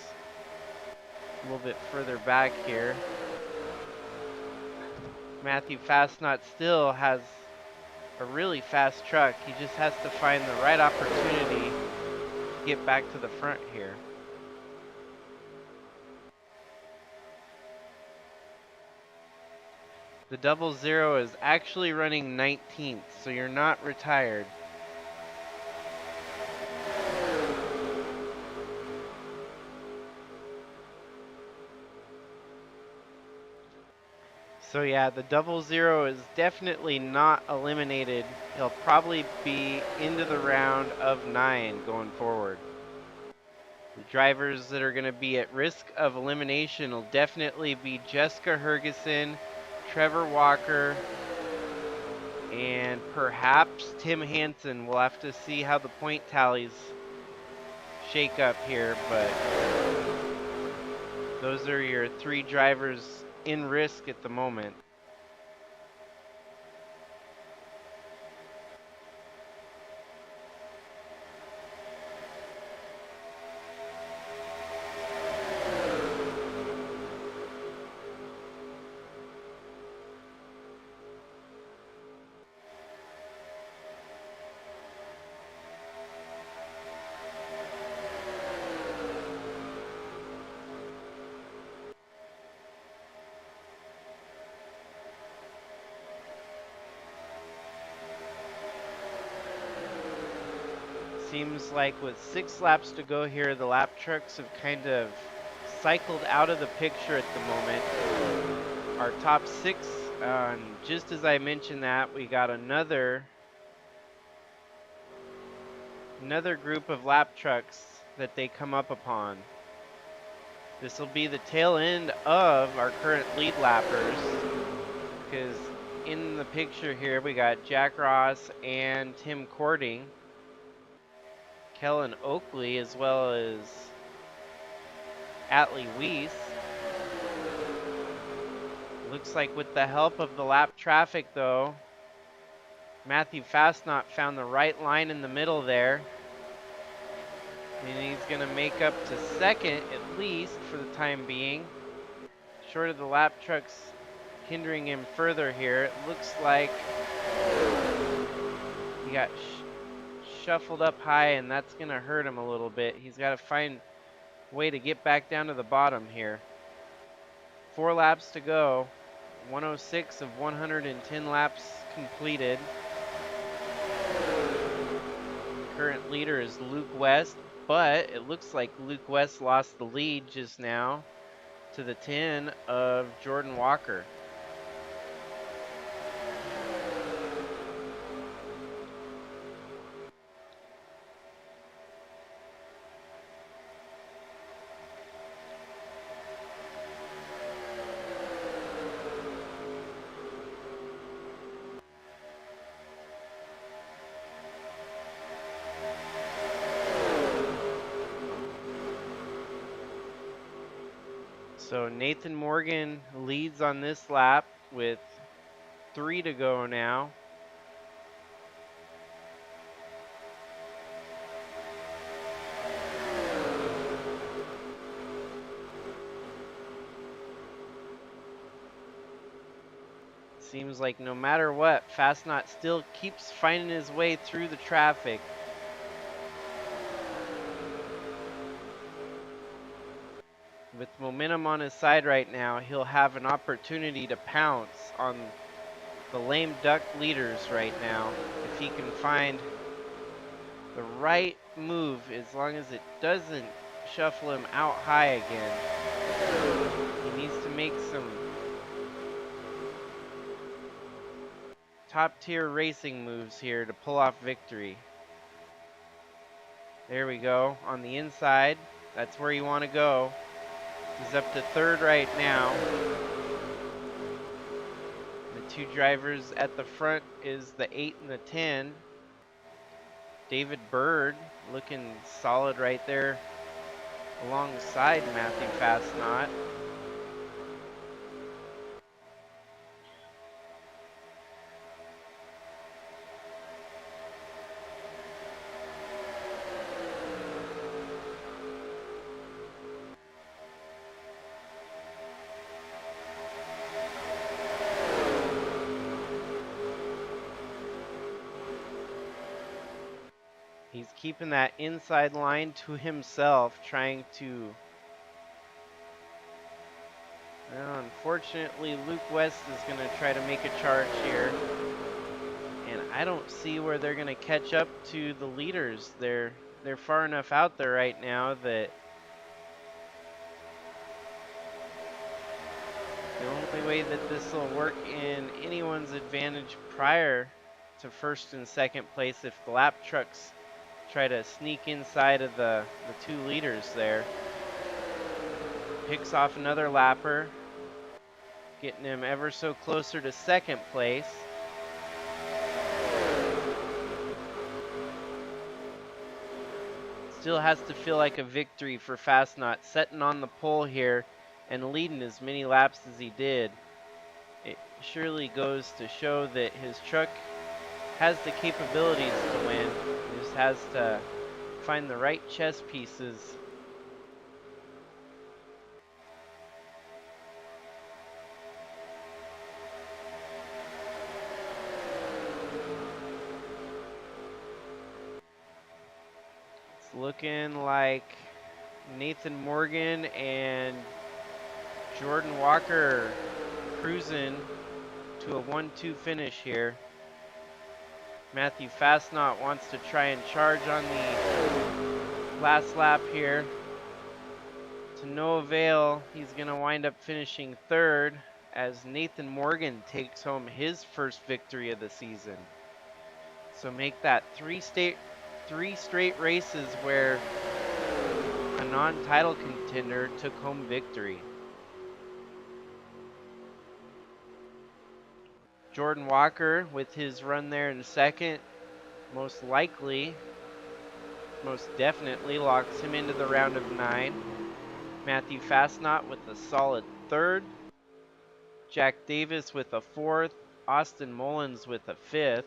a little bit further back here. Matthew Fastnot still has a really fast truck. He just has to find the right opportunity to get back to the front here. The 00 is actually running 19th, so you're not retired. So yeah, the 00 is definitely not eliminated. He'll probably be into the round of 9 going forward. The drivers that are going to be at risk of elimination will definitely be Jessica Hergeson, Trevor Walker, and perhaps Tim Hansen. We'll have to see how the point tallies shake up here, but those are your 3 drivers in risk at the moment. Seems like with 6 laps to go here, the lap trucks have kind of cycled out of the picture at the moment. Our top 6, just as I mentioned that, we got another group of lap trucks that they come up upon. This will be the tail end of our current lead lappers, because in the picture here we got Jack Ross and Tim Cording, Kellen Oakley, as well as Atlee Weiss. Looks like with the help of the lap traffic though, Matthew Fastnot found the right line in the middle there. And he's going to make up to second at least for the time being. Short of the lap trucks hindering him further here. It looks like he got shuffled up high, and that's going to hurt him a little bit. He's got to find a way to get back down to the bottom here. 4 laps to go. 106 of 110 laps completed. Current leader is Luke West, but it looks like Luke West lost the lead just now to the 10 of Jordan Walker. So Nathan Morgan leads on this lap with 3 to go now. Seems like no matter what, Fastnot still keeps finding his way through the traffic. With momentum on his side right now, he'll have an opportunity to pounce on the lame duck leaders right now if he can find the right move, as long as it doesn't shuffle him out high again. He needs to make some top tier racing moves here to pull off victory. There we go, on the inside. That's where you want to go. He's up to third right now. The two drivers at the front is the 8 and the 10. David Bird looking solid right there alongside Matthew Fastnot. He's keeping that inside line to himself, trying to... Well, unfortunately, Luke West is going to try to make a charge here. And I don't see where they're going to catch up to the leaders. They're far enough out there right now that the only way that this will work in anyone's advantage prior to first and second place if the lap trucks try to sneak inside of the two leaders there. Picks off another lapper, getting him ever so closer to second place. Still has to feel like a victory for Fastnot, setting on the pole here and leading as many laps as he did. It surely goes to show that his truck has the capabilities to win. He just has to find the right chess pieces. It's looking like Nathan Morgan and Jordan Walker cruising to a 1-2 finish here. Matthew Fastnot wants to try and charge on the last lap here. To no avail, he's going to wind up finishing third as Nathan Morgan takes home his first victory of the season. So make that three straight races where a non-title contender took home victory. Jordan Walker with his run there in second, most definitely locks him into the round of 9. Matthew Fastnot with a solid third. Jack Davis with a 4th. Austin Mullins with a 5th.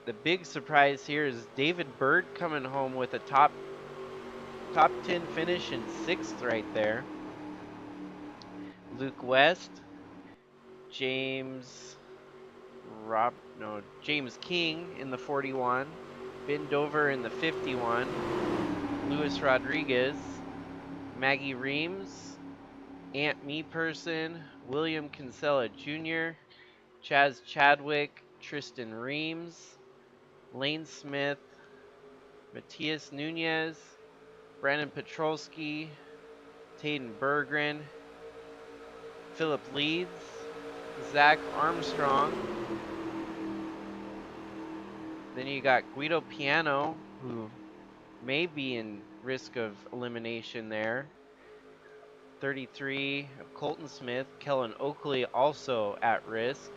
The big surprise here is David Bird coming home with a top 10 finish in 6th right there. Luke West, James King in the 41, Ben Dover in the 51, Luis Rodriguez, Maggie Reams, Aunt Me Person, William Kinsella Jr., Chaz Chadwick, Tristan Reams, Lane Smith, Matias Nunez, Brandon Petrolsky, Taden Berggren, Philip Leeds, Zach Armstrong. Then you got Guido Piano, who may be in risk of elimination there. 33 of Colton Smith, Kellen Oakley also at risk.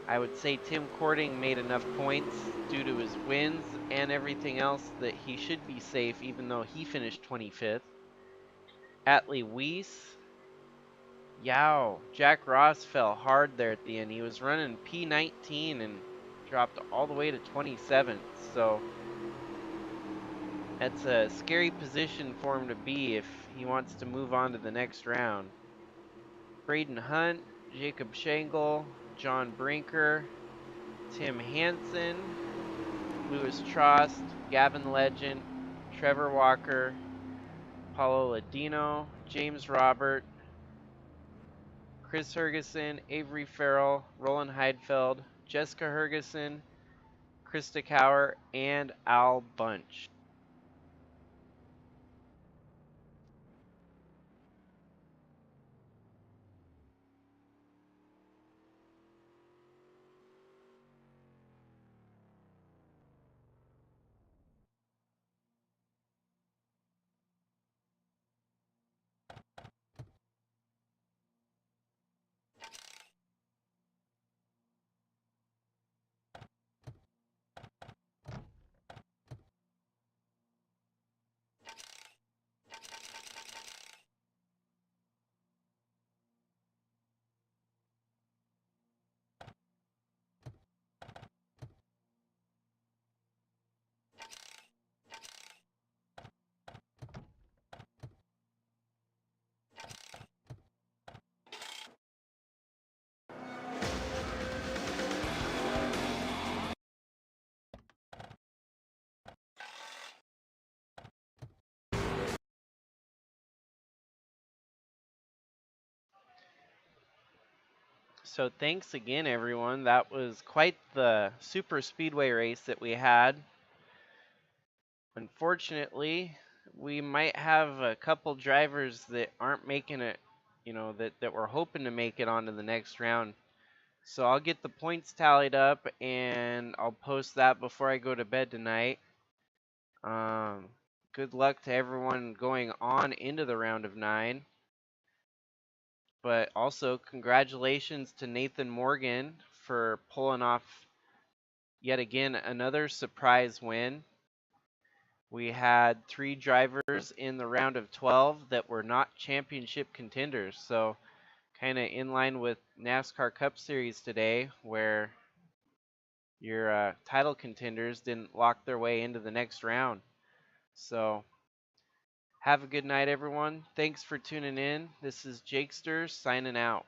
I would say Tim Cording made enough points due to his wins and everything else that he should be safe, even though he finished 25th. Atlee Weiss. Yow. Jack Ross fell hard there at the end. He was running P19 and dropped all the way to 27th. So that's a scary position for him to be if he wants to move on to the next round. Braden Hunt, Jacob Schenkel, John Brinker, Tim Hansen, Louis Trost, Gavin Legend, Trevor Walker, Paulo Ladino, James Robert, Chris Hergeson, Avery Farrell, Roland Heidfeld, Jessica Hergeson, Krista Cower, and Al Bunch. So thanks again, everyone. That was quite the super speedway race that we had. Unfortunately, we might have a couple drivers that aren't making it, that were hoping to make it onto the next round. So I'll get the points tallied up and I'll post that before I go to bed tonight. Good luck to everyone going on into the round of 9. But also congratulations to Nathan Morgan for pulling off yet again another surprise win. We had 3 drivers in the round of 12 that were not championship contenders. So kind of in line with NASCAR Cup Series today, where your title contenders didn't lock their way into the next round. So have a good night, everyone. Thanks for tuning in. This is Jakester signing out.